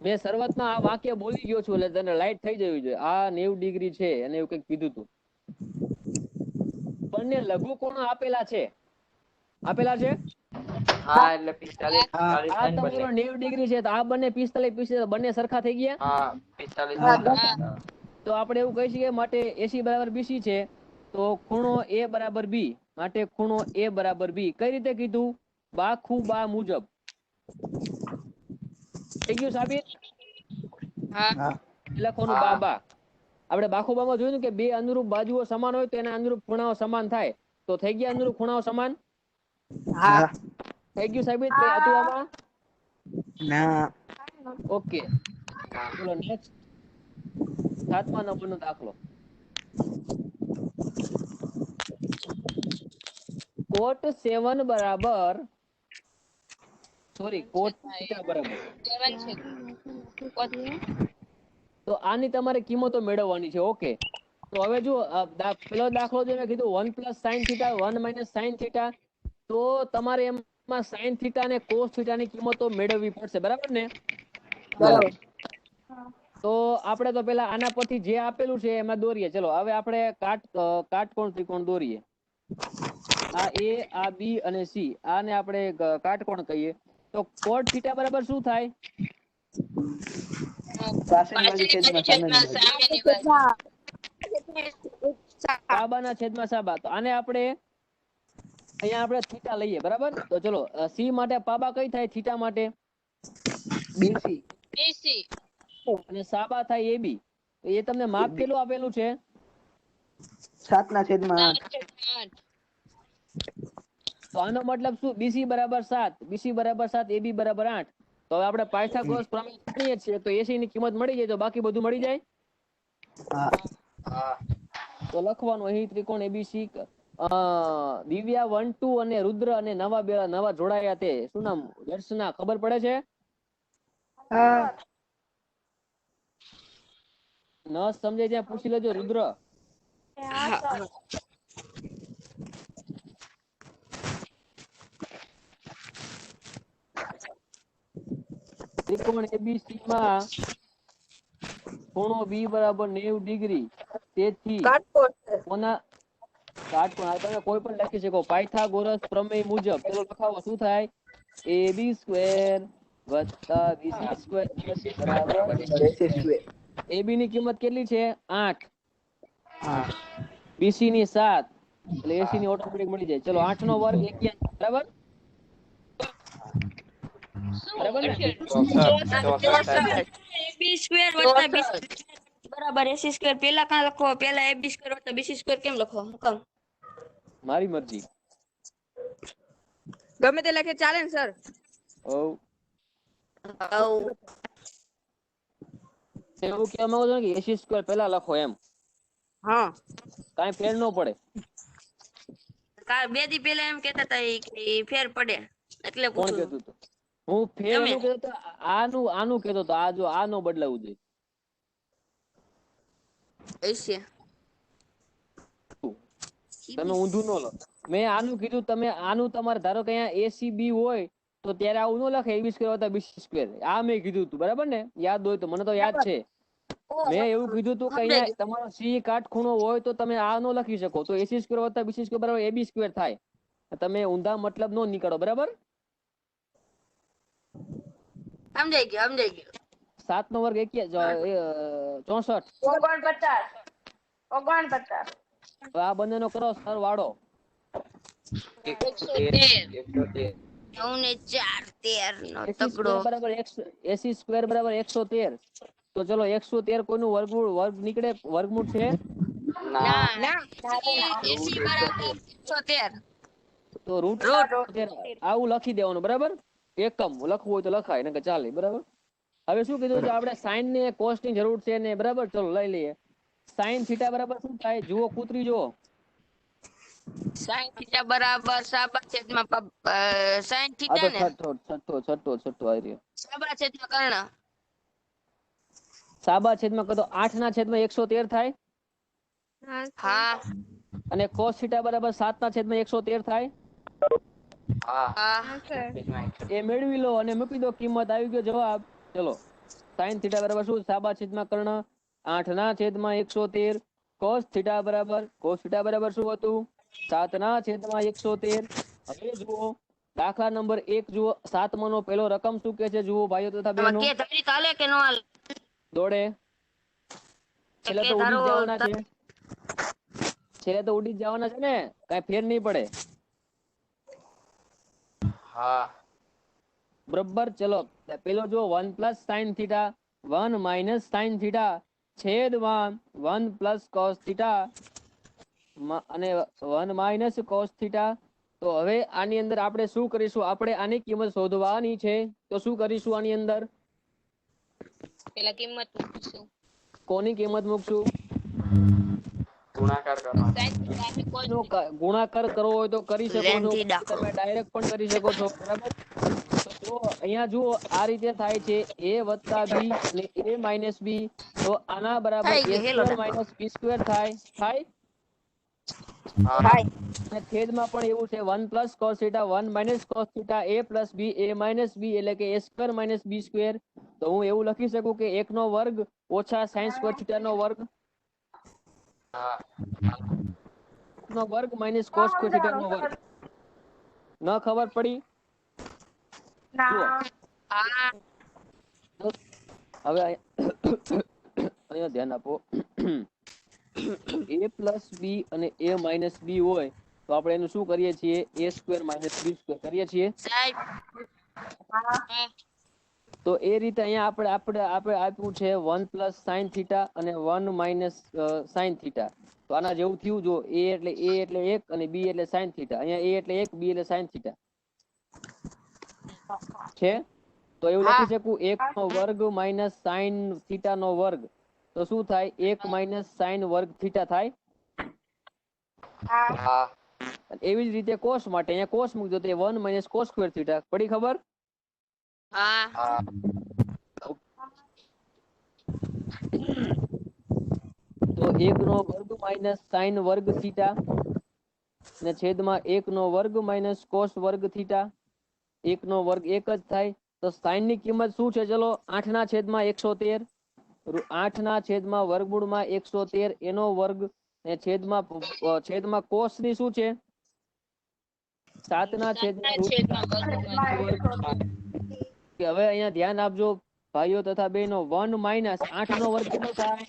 મેં શરૂઆતમાં આ વાક્ય બોલી ગયો છું, એટલે તને લાઈટ થઈ જવી જોઈએ. આ 90 ડિગ્રી છે અને એવું કંઈક કીધું તું. બંને લઘુકોણો આપેલા છે, આપેલા છે. હા એટલે 45 હા. 45 આ થાય ને તમારો બંને. 90 ડિગ્રી છે, તો આ બંને 45 બંને સરખા થઈ ગયા. હા 45 હા તો આપણે એવું કહી શકીએ, માટે એસી બરાબર બીસી છે, તો ખૂણો એ બરાબર બી, માટે ખૂણો એ બરાબર બી. કઈ રીતે કીધું? બાખુબા મુજબ. થઈ ગયું સાબિત? હા હા લખવાનું બા બા. આપણે બાખુબામાં જોયું કે બે અનુરૂપ બાજુઓ સમાન હોય તો એના અનુરૂપ ખૂણાઓ સમાન થાય. તો થઈ ગયા અનુરૂપ ખૂણાઓ સમાન? હા થઈ ગયું સાબિત? કઈ હતું આમાં? ના ઓકે, ચલો નેક્સ્ટ. 7મા નંબરનો દાખલો. કોટ 7 બરાબર, સોરી, કોટ થીટા બરાબર. 7 છે. કોટ તો આની તમારે કિંમતો મેળવવાની છે. ઓકે, તો હવે જો પેલો દાખલો જે મેં કીધું 1 + sin θ 1 - sin θ, તો તમારે એમાં sin θ અને cos θ ની કિંમતો મેળવવી પડશે, બરાબર ને? બરાબર તો આપણે તો પેલા આના પરથી જે આપેલું છે એમાં દોરીએ. ચલો હવે આપણે કાટકોણ ત્રિકોણ દોરીએ. આ એ, આ બી અને સી, આને આપણે કાટકોણ કહીએ. તો cot θ બરાબર શું થાય? પાછળની બાજુ છેદમાં સામેની બાજુ. સામેની બાજુ. પાબાના છેદમાં સાબા. તો આને આપણે અહીંયા આપણે થીટા લઈએ, બરાબર. તો ચલો, સી માટે પાબા કઈ થાય? થીટા માટે બીસી બીસી અને સાબા થાય એબી. તો એ તમને માપ કેટલું આપેલું છે? 7/8. 8. તો આનો મતલબ શું? બીસી બરાબર 7, બીસી બરાબર 7, એબી બરાબર 8. તો હવે આપણે પાયથાગોરસ પ્રમેય જાણીએ છીએ, તો એસી ની કિંમત મળી જાય, તો બાકી બધું મળી જાય. હા હા તો લખવાનું અહીં ત્રિકોણ એબીસી, દિવ્યા 1 2 અને રુદ્ર અને નવા જોડાયા, તે શું નામ? દર્શના, ખબર પડે છે? હા ન સમજે ત્યાં પૂછી લેજો. રુદ્ર, ત્રિકોણ એબીસી માં ખૂણો બી બરાબર 90 ડિગ્રી. તેથી કોના કાટકોણ, તમે કોઈ પણ લખી શકો. પાયથાગોરસ પ્રમેય મુજબ ચલો લખાવો. શું થાય? AB² + BC² બરાબર AC². AB ની કિંમત કેટલી છે? 8. હા BC ની 7. એટલે AC ની ઓટોમેટિક મળી જાય. ચલો 8 નો વર્ગ 81, બરાબર? બરાબર ને? 64 બરાબર AC². પેલા કાં લખો? પેલા AB² + BC² કેમ લખો? હું કામ? મારી મરજી. ગમે તે લખે ચાલે ને સર? ઓવ, આવું એવું કહેવા માંગો છો ને કે AC² પેલા લખો એમ? હા કાંઈ ફેર ન પડે. બે દી પેલા એમ કેતા હતા કે ફેર પડે, એટલે કોણ પૂછું. કહેતું હતું? હું ફેર તમે. એનું કહેતો હતો, આનું કહેતો હતો. આ જો આ નો બદલાવું જોઈએ. હશે. તમે ઊંધું ન લો. મેં આનું કીધું, તમે આનું તમારે ધારો કે અહીંયા ACB હોય તો ત્યારે આવું ન લખે AB² + BC². આ મેં કીધું હતું, બરાબર ને? યાદ હોય તો, મને તો યાદ છે. મેં એવું કીધું હતું કે અહીંયા તમારો C કાટખૂણો હોય તો તમે આ નો લખી શકો. તો AC² + BC² બરાબર AB² થાય. તમે ઊંધા મતલબ નો નીકળો, બરાબર? સમજાઈ ગયો. 7 નો વર્ગ 64. 49. તો આ બંનેનો કરો સરવાળો. 113 9 ને 4 13 નો એસી તગડો સ્ક્વેર બરાબર 113 તો ચલો 113 કોઈનું વર્ગ નીકળે વર્ગમૂળ છે ના ના એસી બરાબર 113 તો રૂટ આવું લખી દેવાનું બરાબર એકમ લખવું હોય તો લખાય નકર ચાલે બરાબર હવે શું કીધું છે આપણે સાઈન ને કોસ ની જરૂર છે ને બરાબર ચલો લઈ લઈએ સાઈન થીટા બરાબર શું થાય જુઓ કૂતરી જુઓ sin થીટા બરાબર સાબા છેદમાં sin આ થીટા તો ને છઠ્ઠો આવી રહ્યો સાબા છેદમાં કર્ણ સાબા છેદમાં કતો 8 ના છેદમાં 113 થાય હા હા અને કોસ થીટા બરાબર 7 ના છેદમાં 113 થાય હા હા સર એ મેળવી લો અને મૂકી દો કિંમત આવી ગયો જવાબ ચલો sin થીટા બરાબર શું સાબા છેદમાં કર્ણ 8 ના છેદમાં 113 cos થીટા બરાબર શું હતું 7 ના છેદમાં 113 હવે જુઓ દાખલા નંબર 1 જુઓ 7 નો પહેલો રકમ શું કે છે જુઓ ભાઈઓ તથા આમાં બહેનો કે ધરી કાલે કે નો હાલે દોડે છેલ્લે કે તો ઉડી જ ધારો જવાના છે છેલ્લે તો ઉડી જ જવાના છે ને કઈ ફેર નહીં પડે હા બરોબર ચલો પેલો જો 1 plus sine theta 1 minus sine theta છેદમાં 1 પ્લસ કોસ થીટા અને 1 માઇનસ કોસ થીટા તો હવે આની અંદર આપણે શું કરીશું આપણે આની કિંમત શોધવાની છે તો શું કરીશું આની અંદર પેલા કિંમત મૂકીશું કોની કિંમત મૂકશું ગુણાકાર કરવાનો sin થીટા અને cos નો થીટા. ગુણાકાર કરવો હોય તો કરી શકો છો લેન્થી દાખલો તમે ડાયરેક્ટ પણ કરી શકો છો બરાબર તો જો અહીંયા જુઓ આ રીતે થાય છે a વત્તા b અને a માઇનસ b તો આના બરાબર થઈ a ગયું હેલો સ્ક્વેર દાખલો માઇનસ b સ્ક્વેર થાય હા અને છેદમાં પણ એવું છે 1 plus cos theta 1 minus cos theta a plus b a minus b એટલે કે a square minus b square તો હું એવું લખી શકું કે 1 નો વર્ગ ઓછા સાઇન સ્ક્વેર થીટા નો વર્ગ હા નો વર્ગ માઇનસ કોસ સ્ક્વેર થીટા નો વર્ગ ન ખબર પડી જુઓ હા હવે અહીંયા ધ્યાન આપો a પ્લસ b અને a માઇનસ b હોય તો આપણે એનું શું કરીએ છીએ a square minus b square કરીએ છીએ સાહેબ તો એ રીતે અહીંયા આપણે આપ્યું છે 1 પ્લસ સાઇન થીટા અને 1 માઇનસ સાઇન થીટા તો આના જેવું થયું જો a એટલે 1 અને b એટલે સાઇન થીટા અહીંયા a એટલે 1 b એટલે સાઇન થીટા છે તો એવું લખી શકું 1 નો વર્ગ માઇનસ સાઇન થીટા નો વર્ગ તો શું થાય 1 માઇનસ સાઇન વર્ગ થીટા થાય હા એવી જ રીતે કોસ માટે અહીંયા કોસ મૂકજો તો 1 માઇનસ કોસ સ્ક્વેર થીટા પડી ખબર હા હા તો 1 નો વર્ગ માઇનસ સાઇન વર્ગ થીટા અને છેદમાં 1 નો વર્ગ માઇનસ કોસ વર્ગ થીટા 1 નો વર્ગ 1 જ થાય તો સાઇન ની કિંમત શું છે ચલો 8 ના છેદમાં 113 8 ના છેદમાં વર્ગમૂળમાં 113 એનો વર્ગ અને છેદમાં કોસ ની શું છે 7 ના છેદમાં છેદમાં વર્ગમાં કે હવે અહીંયા ધ્યાન આપજો ભાઈઓ તથા બહેનો 1 માઇનસ 8 નો વર્ગ કેટલો થાય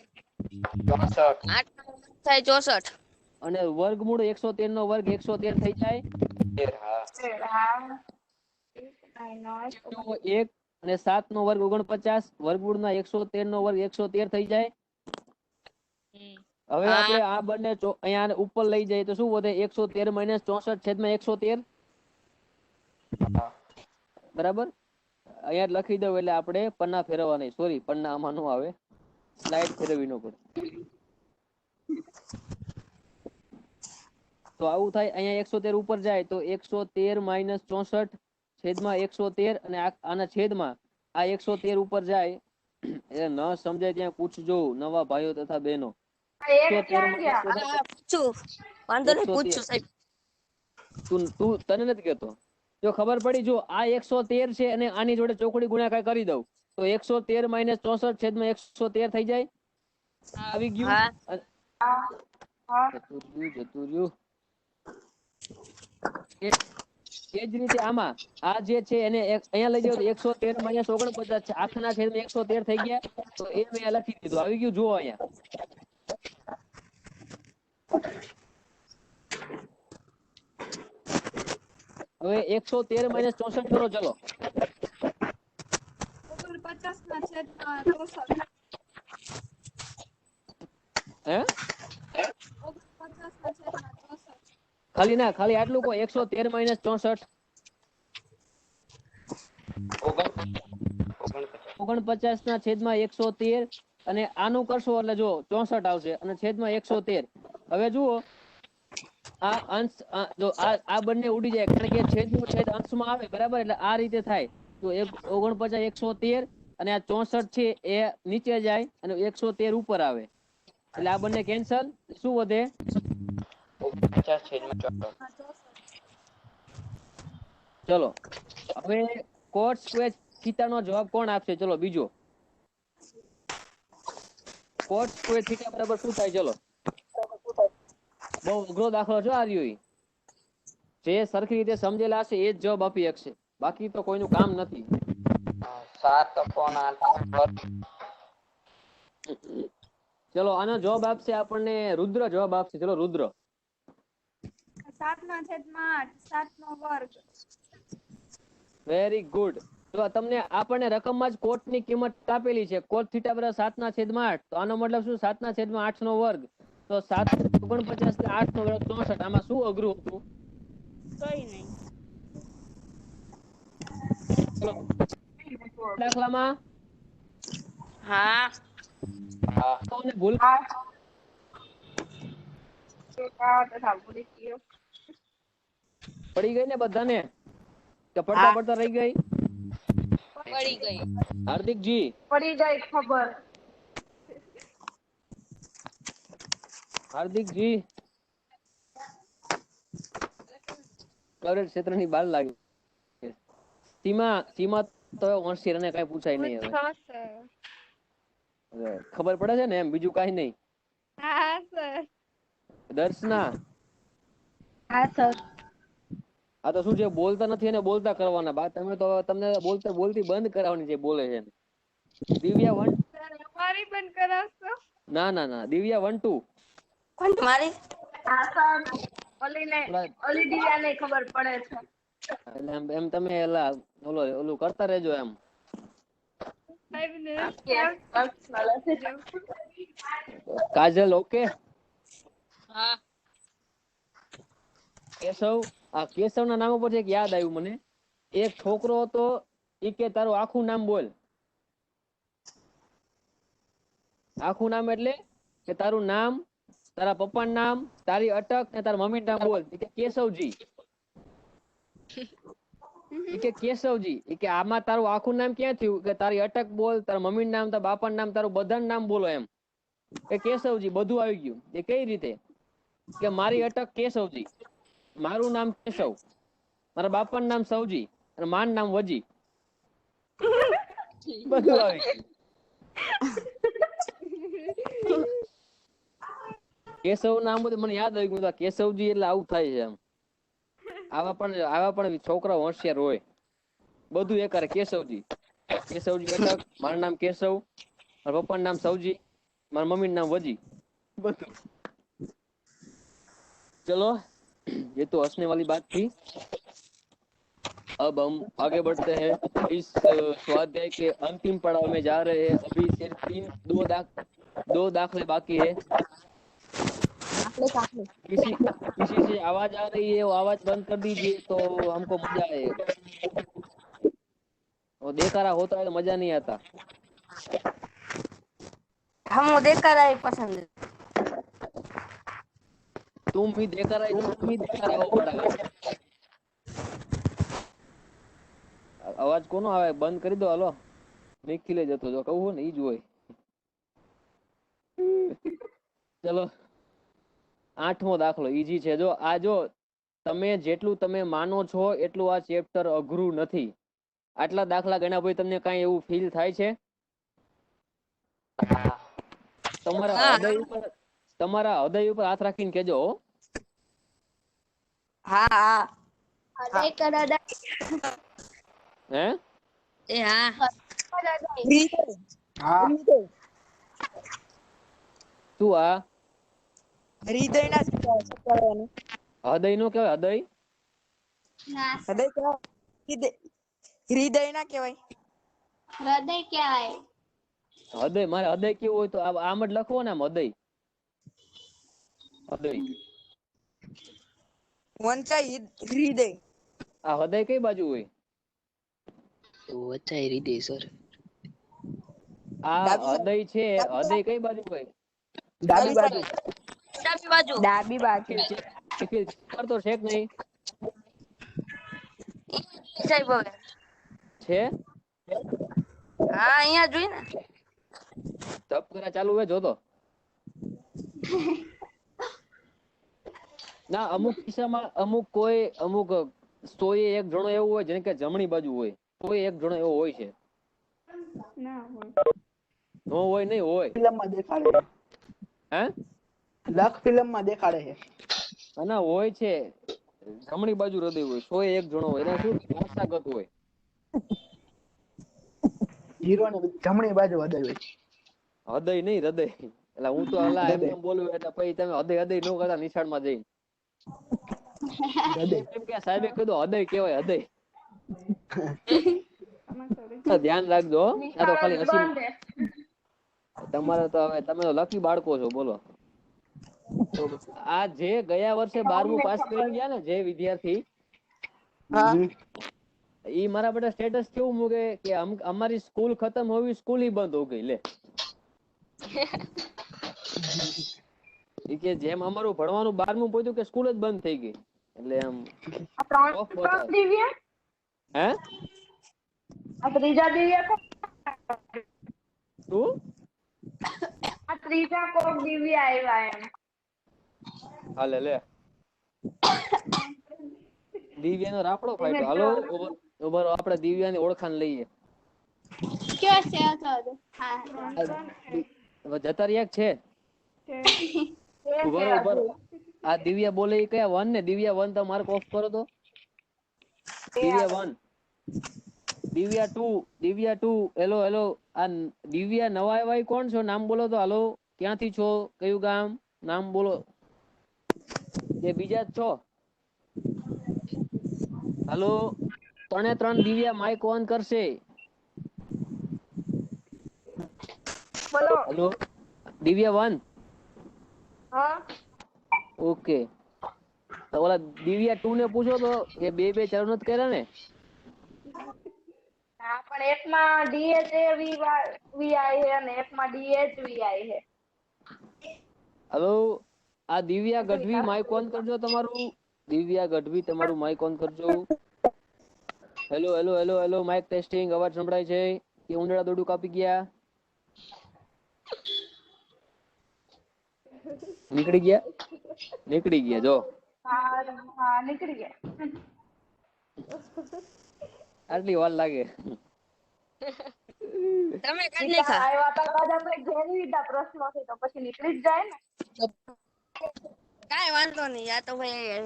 64 8 થાય 64 અને વર્ગમૂળ 113 નો વર્ગ 113 થઈ જાય હા 1 અને 7 નો વર્ગ 49 વર્ગમૂળના 113 નો વર્ગ 113 થઈ જાય હવે આપણે આ બંને અહીંયા ઉપર લઈ જઈએ તો શું વધે 113 માઇનસ 64 છેદમાં 113 બરાબર અહીંયા જ લખી દઉં એટલે આપણે પન્ના ફેરવવા નહીં સોરી પન્ના આમાં નો આવે સ્લાઇડ ફેરવવી ન પડે તો આવું થાય અહીંયા 113 ઉપર જાય તો 113 માઇનસ 64 છેદમાં 113 અને આના છેદમાં આ 113 ઉપર જાય એ ન સમજાય ત્યાં પૂછજો નવા ભાઈઓ તથા બહેનો 113 પૂછું વાંધો નહીં પૂછું સાહેબ તું તને નથી કહેતો જો ખબર પડી જો આ 113 છે અને આની જોડે ચોકડી ગુણાકાર કરી દઉં તો 113 માઇનસ 64 છેદમાં 113 થઈ જાય આવી ગયું જતું રહ્યું એ જ રીતે આમાં આ જે છે એને અહીંયા લઈ જાવ તો 113 માઇનસ 49 છે 8 ના છેદમાં 113 થઈ ગયા તો એ મેં લખી દીધું આવી ગયું જુઓ અહીંયા હવે 113 - 64 કરો ચલો. 49/64. હે 49/64. ખાલી ના ખાલી આટલું કહો 113 - 64 49/113 અને આનું કરશો એટલે જો 64 આવશે અને છેદમાં 113. હવે જુઓ આ અંશ જો આ બંને ઉડી જાય કારણ કે છેદનો છેદ અંશમાં આવે બરાબર એટલે આ રીતે થાય તો 49 113 અને આ 64 છે એ નીચે જાય અને 113 ઉપર આવે એટલે આ બંને કેન્સલ. શું વધે 49/64. ચલો હવે કોટ સ્ક્વેર થીટા નો જવાબ કોણ આપશે? ચલો બીજો કોટ સ્ક્વેર થીટા બરાબર શું થાય? ચલો બહુ અઘરો દાખલો છે આ રહ્યો. જે સરખી રીતે સમજેલા હશે એ જ જવાબ આપી શકશે, બાકી તો કોઈનું કામ નથી. 7/8. ચલો આનો જવાબ આપશે આપણને રુદ્ર જવાબ આપશે. ચલો રુદ્ર. 7/8. 7 નો વર્ગ. Very good. તો તમને આપણને રકમમાં જ કોટ ની કિંમત આપેલી છે. કોટ થીટા બરાબર 7/8. તો આનો મતલબ શું? 7/8 નો વર્ગ. તો 7 49 ને 8 નો વર્ગ 64. આમાં શું અઘરું હતું? કઈ નહીં. ચલો દાખલામાં હા તમને ભૂલ પડી ગઈ ને બધાને કે પડતા પડતા રહી ગઈ? પડી ગઈ. હાર્દિકજી પડી ગઈ ખબર. હાર્દિકજી કવરેજ ક્ષેત્રની બહાર લાગી. સીમા તો હોશિયાર અને કઈ પૂછાય નહીં. હવે ખબર પડે છે ને એમ, બીજું કઈ નહીં. હા સર. દર્શના હા સર. આ તો શું છે, બોલતા નથી અને બોલતા કરવાના. તમે તો તમને બોલતી બંધ કરાવવાની છે. બોલે છે દિવ્યા 1. અમારી બંધ કરાવશો? ના દિવ્યા 1 2. મારી હા સર. ઓલી દિવ્યાને ખબર પડે છે. એટલે એમ તમે ઓલું કરતા રહેજો એમ. 5 minutes. કાજલ ઓકે. હા કેશવ ના નામ ઉપર એક યાદ આવ્યું મને. એક છોકરો હતો ઈ કે તારું આખું નામ બોલ. આખું નામ એટલે કે તારું નામ, તારા પપ્પાનું નામ, તારી અટક ને તારા મમ્મી નામ બોલ. કે કેશવજી. કે કેશવજી કે આમાં તારું આખું નામ ક્યાં થયું? કે તારી અટક બોલ, તારા મમ્મીનું નામ, તારા બાપાનું નામ, તારું બધાનું નામ બોલો એમ. કે કેશવજી બધું આવી ગયું. એ કઈ રીતે? કે મારી અટક કેશવજી, મારું નામ કેશવ, મારા બાપાનું નામ સવજી અને માનું નામ વજી. બધું આવી ગયું. કેશવ નામ બધું મને યાદ આવી ગયું. કેશવજી એટલે આવું થાય છે એમ. આવા પણ છોકરા હોશિયાર હોય. બધું એ કરે. કેશવજી અટક, મારું નામ કેશવ, મારા પપ્પાનું નામ સવજી, મારા મમ્મીનું નામ વજી. બધું. चलो ये तो हंसने वाली बात थी. अब हम आगे बढ़ते हैं. इस स्वाध्याय के अंतिम पड़ाव में जा रहे हैं. अभी सिर्फ दो दाखले बाकी है. किसी से आवाज आ रही है वो आवाज बंद कर दीजिए तो हमको मजा आएगा. वो देखारा होता है तो मजा नहीं आता. हम देखारा ही पसंद है. तुम भी देखारा हो पड़ेगा. અવાજ કોનો આવે? બંધ કરી દો. હાલો નિખિલે જતો જો કહું ને ઈ જ હોય. ચલો 8મો દાખલો ઈઝી છે. જો તમે જેટલું તમે માનો છો એટલું આ ચેપ્ટર અઘરું નથી. આટલા દાખલા ગણ્યા પછી તમને કાંઈ એવું ફીલ થાય છે? તમારા હૃદય ઉપર હાથ રાખીને કેજો. હા હે એ હા તું આ હૃદયના હૃદય નો કેવાય? હૃદય ના સર. હૃદય કેવાય? હૃદય ના કહેવાય? હૃદય કહેવાય. હૃદય, મારે હૃદય કેવું હોય તો આમ જ લખવો ને, આમ હૃદય. હૃદય, વંચાય હૃદય. આ હૃદય કઈ બાજુ હોય? વચાઈ રીતે સર. આ ડાબી હૃદય છે, ડાબી હૃદય કઈ બાજુ હોય? ડાબી બાજુ. ડાબી બાજુ. ડાબી બાજુ. નિખિલ કરતો છે કે નહીં? સાહેબ હવે છે. હા અહીંયા જોઈ ને. તપ કરા ચાલુ હોય જોતો. ના, અમુક કિસ્સામાં અમુક 100 એક જણો એવું હોય જેને કે જમણી બાજુ હોય, કોઈ એક જણો એવો હોય છે. ના હોય. નો હોય નહીં હોય. ફિલ્મમાં દેખાડે છે. હે? લખ ફિલ્મમાં દેખાડે છે. અને હોય છે જમણી બાજુ હૃદય હોય, 100 એક જણો હોય. એના શું વારસાગત હોય. હીરો ને જમણી બાજુ હૃદય હોય. હૃદય નહીં, હૃદય. એટલે હું તો અલા એમ હૃદય. એમ બોલું એટલે પછી તમે હૃદય ન કરતા નિશાળમાં જઈને હૃદય. એમ કે સાહેબે કીધું હૃદય કહેવાય, હૃદય. ધ્યાન રાખજો હો. આ તો ખાલી હસી બંધ હે. તમારે તો હવે તમે તો લકી બાળકો છો. બોલો, આ જે ગયા વર્ષે 12મું પાસ કરીને ગયા ને જે વિદ્યાર્થી, હા. ઈ મારા બેટા સ્ટેટસ કેવું મૂકે કે અમારી સ્કૂલ ખતમ હોવી, સ્કૂલ ઈ બંધ હો ગઈ. લે, ઈ કે જેમ અમારું ભણવાનું 12મું પહોંચ્યું કે સ્કૂલ જ બંધ થઈ ગઈ. એટલે એમ ત્રણ દિવ્ય, હે આ ત્રીજા દિવ્ય તું આ ત્રીજા કોક દિવ્ય આવ્યા એમ. હાલે લે દિવ્યાનો રાફડો ફાટ્યો. હાલો ઉભા રહો, આપણે દિવ્યાની ઓળખાણ લઈએ. કયો છે હતો? હા. હવે જતા રહ્યા છે. ઉભા રહો. આ દિવ્યા બોલે ઈ કયા 1 ને? દિવ્યા 1 તો માર્ક ઓફ કરો તો. દિવ્યા 1, દિવ્યા 2, દિવ્યા 2. Hello hello. આ દિવ્યા નવા આવ્યા કોણ છો? નામ બોલો તો. હાલો, ક્યાંથી છો? કયું ગામ? નામ બોલો. એ બીજા જ છો? હાલો, 3 દિવ્યા માઇક ઓન કરશે. બોલો. હાલો, દિવ્યા 1. હા, ઓકે. તો ઓલા દિવ્યા 2 ને પૂછો તો એ બે ચાલુ નથી કર્યા ને? હા, પણ એકમાં DHAVI છે અને એકમાં DHVI છે. હાલો, આ દિવ્યા ગઢવી માઇક ઓન કરજો તમારું. દિવ્યા ગઢવી તમારું માઇક ઓન કરજો. Hello hello hello hello, mic testing. અવાજ સંભળાય છે કે ઉંદરડા દોડું કાપી ગયા? નીકળી ગયા? નીકળી ગયા જો. હા, નીકળી ગયા. આટલી વાર લાગે? તમે કાઢ સીતા નાખા. આવ્યા હતા કદાચ આપણે ઘેરી લીધા પ્રશ્નોથી તો પછી નીકળી જ જાય ને. કાંઈ વાંધો નહીં. આ તો ભાઈ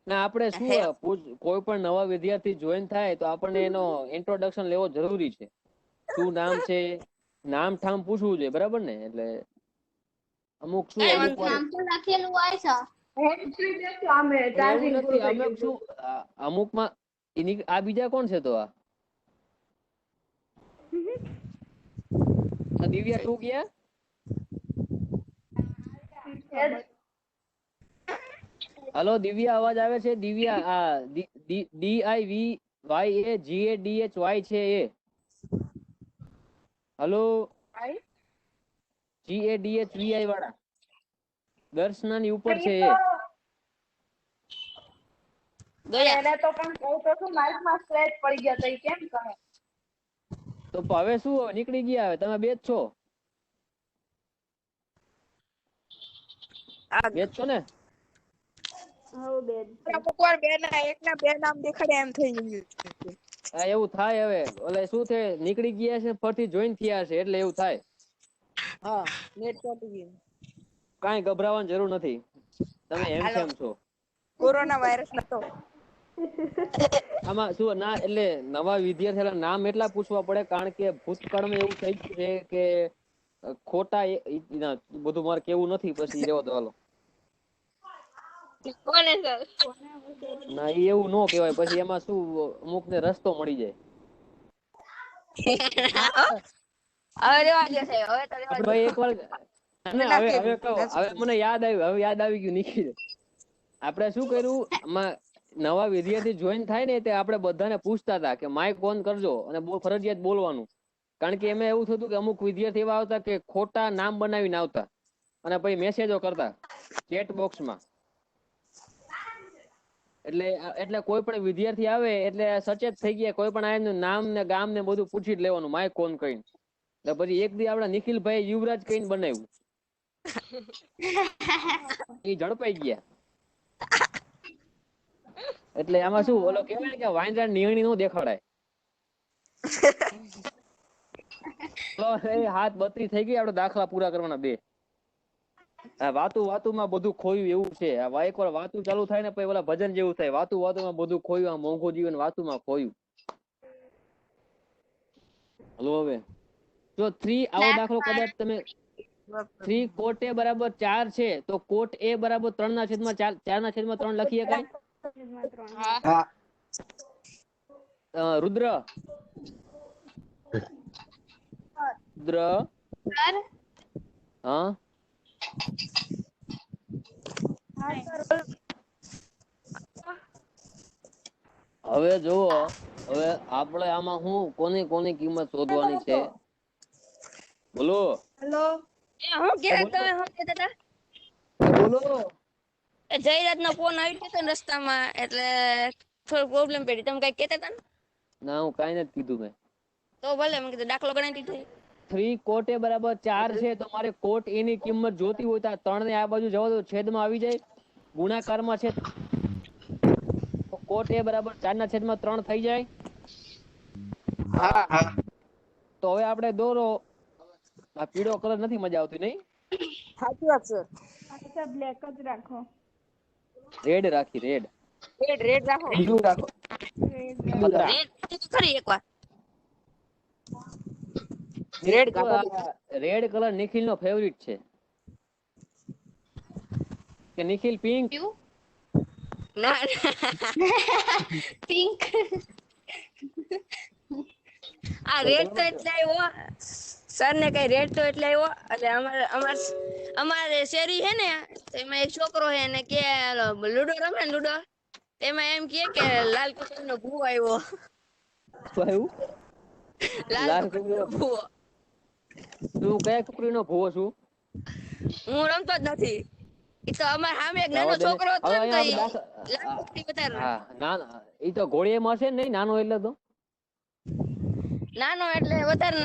ના, આપણે શું કોઈ પણ નવા વિદ્યાર્થી જોઈન થાય તો આપણને એનો ઇન્ટ્રોડક્શન લેવો જરૂરી છે. શું નામ છે, નામ ઠામ પૂછવું જોઈએ, બરાબર ને? એટલે અમુક શું અમુક વાર નામ તો લખેલું હોય છે. હેન્ડફ્રી દેખો આમે એવું ચાર્જિંગ નથી. અમુક શું અમુકમાં આ બીજા કોણ છે? તો આ દિવ્યા 2 ગયા? હલો દિવ્યા, અવાજ આવે છે? દિવ્યા, આ DIVYAGADHY છે એ. હલો, GADHVI વાળા દર્શનાની ઉપર છે એ. એને તો પણ કહું તો શું માર્કમાં સ્ક્રેચ પડી ગયા તો ઈ કેમ કહે? તો હવે શું હવે નીકળી ગયા? હવે તમે બે જ છો? બે જ છો ને? અમુકવાર બે ના એકના બે નામ દેખાડે એમ થઈ ગયું. હા, એવું થાય. હવે ઓલે શું છે, નીકળી ગયા છે ફરથી જોઈન થયા છે એટલે એવું થાય. હા, નેટ ચોટી ગયું. કાંઈ ગભરાવાની જરૂર નથી. તમે એમ કેમ છો? કોરોના વાયરસ નતો. આમાં શું ના, એટલે નવા વિદ્યાર્થી નામ એટલા પૂછવા પડે કારણ કે ભૂતકાળમાં એવું થઈ ગયું છે કે ખોટા બધું મારે કેવું નથી. પછી રહેવા દો, હાલો. કોને સર? ના ઈ એવું નો કહેવાય, પછી એમાં શું અમુક ને રસ્તો મળી જાય. હવે રેવા દે સાહેબ, હવે તો રેવા આપણે દે. ભાઈ એકવાર હવે કહો, હવે મને યાદ આવી ગયું નિખિલ. આપણે શું કર્યું, આમાં નવા વિદ્યાર્થી જોઈન થાય ને તે આપણે બધાને પૂછતા હતા કે માઇક ઓન કરજો અને ફરજિયાત બોલવાનું. કારણ કે એમાં એવું થતું કે અમુક વિદ્યાર્થી એવા આવતા કે ખોટા નામ બનાવીને આવતા અને પછી મેસેજો કરતા ચેટ બોક્સમાં. એટલે કોઈ પણ વિદ્યાર્થી આવે એટલે સચેત થઈ ગયા, કોઈ પણ આનું નામ ને ગામ ને બધું પૂછી જ લેવાનું માઇક ઓન કરીને. એટલે પછી એક દી આપડા નિખિલભાઈ યુવરાજ કહીને બનાવ્યું, એ ઝડપાઈ ગયા. એટલે આમાં શું ઓલો કહેવાય કે વાંદરા નિયણી નો દેખાડાય. તો એ હાથ 32 થઈ ગઈ, આપણે દાખલા પૂરા કરવાના 2. આ વાતું માં બધું ખોયું એવું છે. આ એકવાર વાતું ચાલુ થાય ને પછી ઓલા ભજન જેવું થાય, વાતું માં બધું ખોયું, આ મોંઘું જીવન વાતું માં ખોયું. હલો હવે જો 3 આવો દાખલો કદાચ તમે 3 કોટ A બરાબર 4 છે તો કોટ A બરાબર 3/4 4/3 લખી શકાય. હા. રુદ્ર હા હવે જુઓ, હવે આપણે આમાં હું કોની કિંમત શોધવાની છે, બોલો. હેલો, હું કહેતા તમે શું કહેતા હતા? બોલો. જયરાજનો ફોન આવી ગયો હતો ને રસ્તામાં, એટલે થોડો પ્રોબ્લેમ પડી. તમે કઈ કહેતા હતા ને? ના હું કાઈ નથી કીધું મેં. તો ભલે મેં કીધું દાખલો ગણાવી દીધો. 3 કોટ A બરાબર 4 છે તો મારે કોટ A ની કિંમત જોતી હોય તો 3 ને આ બાજુ જવા દો, છેદમાં આવી જાય, ગુણાકારમાં છે તો કોટ A બરાબર 4/3 થઈ જાય. હા. તો હવે આપણે દોરો. આ પીળો કલર નથી મજા આવતી નહીં, સાચી વાત સર. અચ્છા બ્લેક જ રાખો. રેડ રાખી, રેડ રેડ રાખો. બીજું રાખો. પતરા. ખરી એકવાર રેડ કલર નિખિલ નો ફેવરિટ છે કે નિખિલ પિંક? ના પિંક. આ રેડ તો એટલે આવ્યો સર ને, કઈ રેડ તો એટલે આવ્યો. એટલે અમારે શેરી હે ને, એમાં એક છોકરો હે ને કે લુડો રમે ને લુડો, એમાં એમ કે લાલ કલર નો ભૂવો આવ્યો. શું આવ્યું? લાલ કલર નો ભૂવો. તું કયા છોકરીનો ભૂવો છું? હું રમતો જ નથી. ઈ તો અમાર સામે એક નાનો છોકરો હતો ને, તો ઈ લાલ કલર વધારે. હા ના, ઈ તો ઘોડીએમાં હશે ને, નહીં નાનો એટલે તો નાનો એટલે વધારે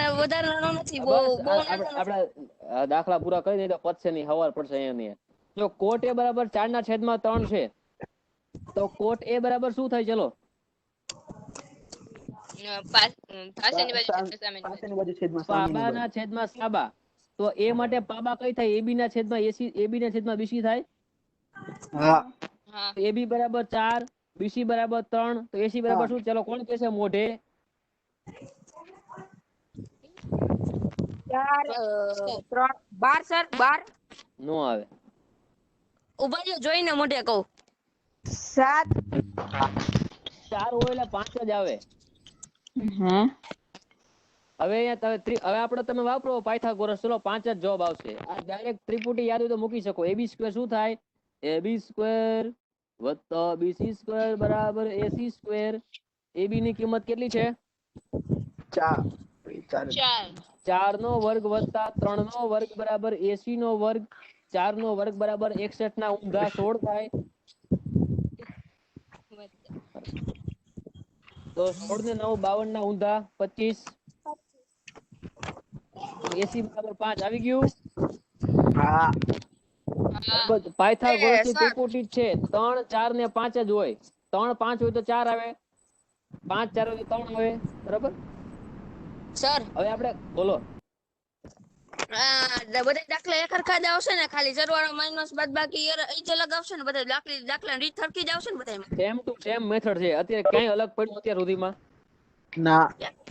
નાનો નથી, બહુ આપણે દાખલા પૂરા કરી દઈએ તો પતશે નહીં, હવાર પડશે અહીંયા. જો કોટ A બરાબર 4/3 છે તો કોટ A બરાબર શું થાય? ચલો પાસેની બાજુ છેદમાં પાબાના છેદમાં સાબા. તો A માટે પાબા કઈ થાય? AB ના છેદમાં AC, AB ના છેદમાં BC થાય. હા. AB બરાબર 4, BC બરાબર 3, તો AC બરાબર શું? ચલો કોણ કહેશે મોઢે? 4 3 12 સર 12 નો આવે. ઉભા રહ્યો, જોઈને મોઢે કહું. 7 4 હોય એટલે 5 જ આવે. હવે અહીંયા આપણે તમે વાપરો પાયથાગોરસ, ચલો 5 જ જવાબ આવશે. આ ડાયરેક્ટ ત્રિપુટી યાદ હોય તો મૂકી શકો. AB² શું થાય? AB² + BC² બરાબર AC². AB ની કિંમત કેટલી છે? 4. 4 નો વર્ગ વત્તા 3 નો વર્ગ બરાબર 80 નો વર્ગ. 4 નો વર્ગ બરાબર 61 ના ઊંધા 16 થાય. તો 16 ને 9 52 ના ઊંધા 25. 80 બરાબર 5 આવી ગયું. હા. પાયથાગોરસ ની ત્રિપુટી છે 3, 4 ને 5 જ હોય. 3, 5 હોય તો 4 આવે, 5, 4 હોય તો 3 આવે. બરાબર સર હવે આપણે બોલો. બધા દાખલા એક હરખા જ આવશે ને? ખાલી સરવાળો માઇનસ બાદબાકી એ જ અલગ આવશે ને? બધા દાખલા રીત હરખી જ આવશે ને બધામાં? સેમ ટુ સેમ મેથડ છે. અત્યારે ક્યાંય અલગ પડ્યું અત્યાર સુધીમાં? ના.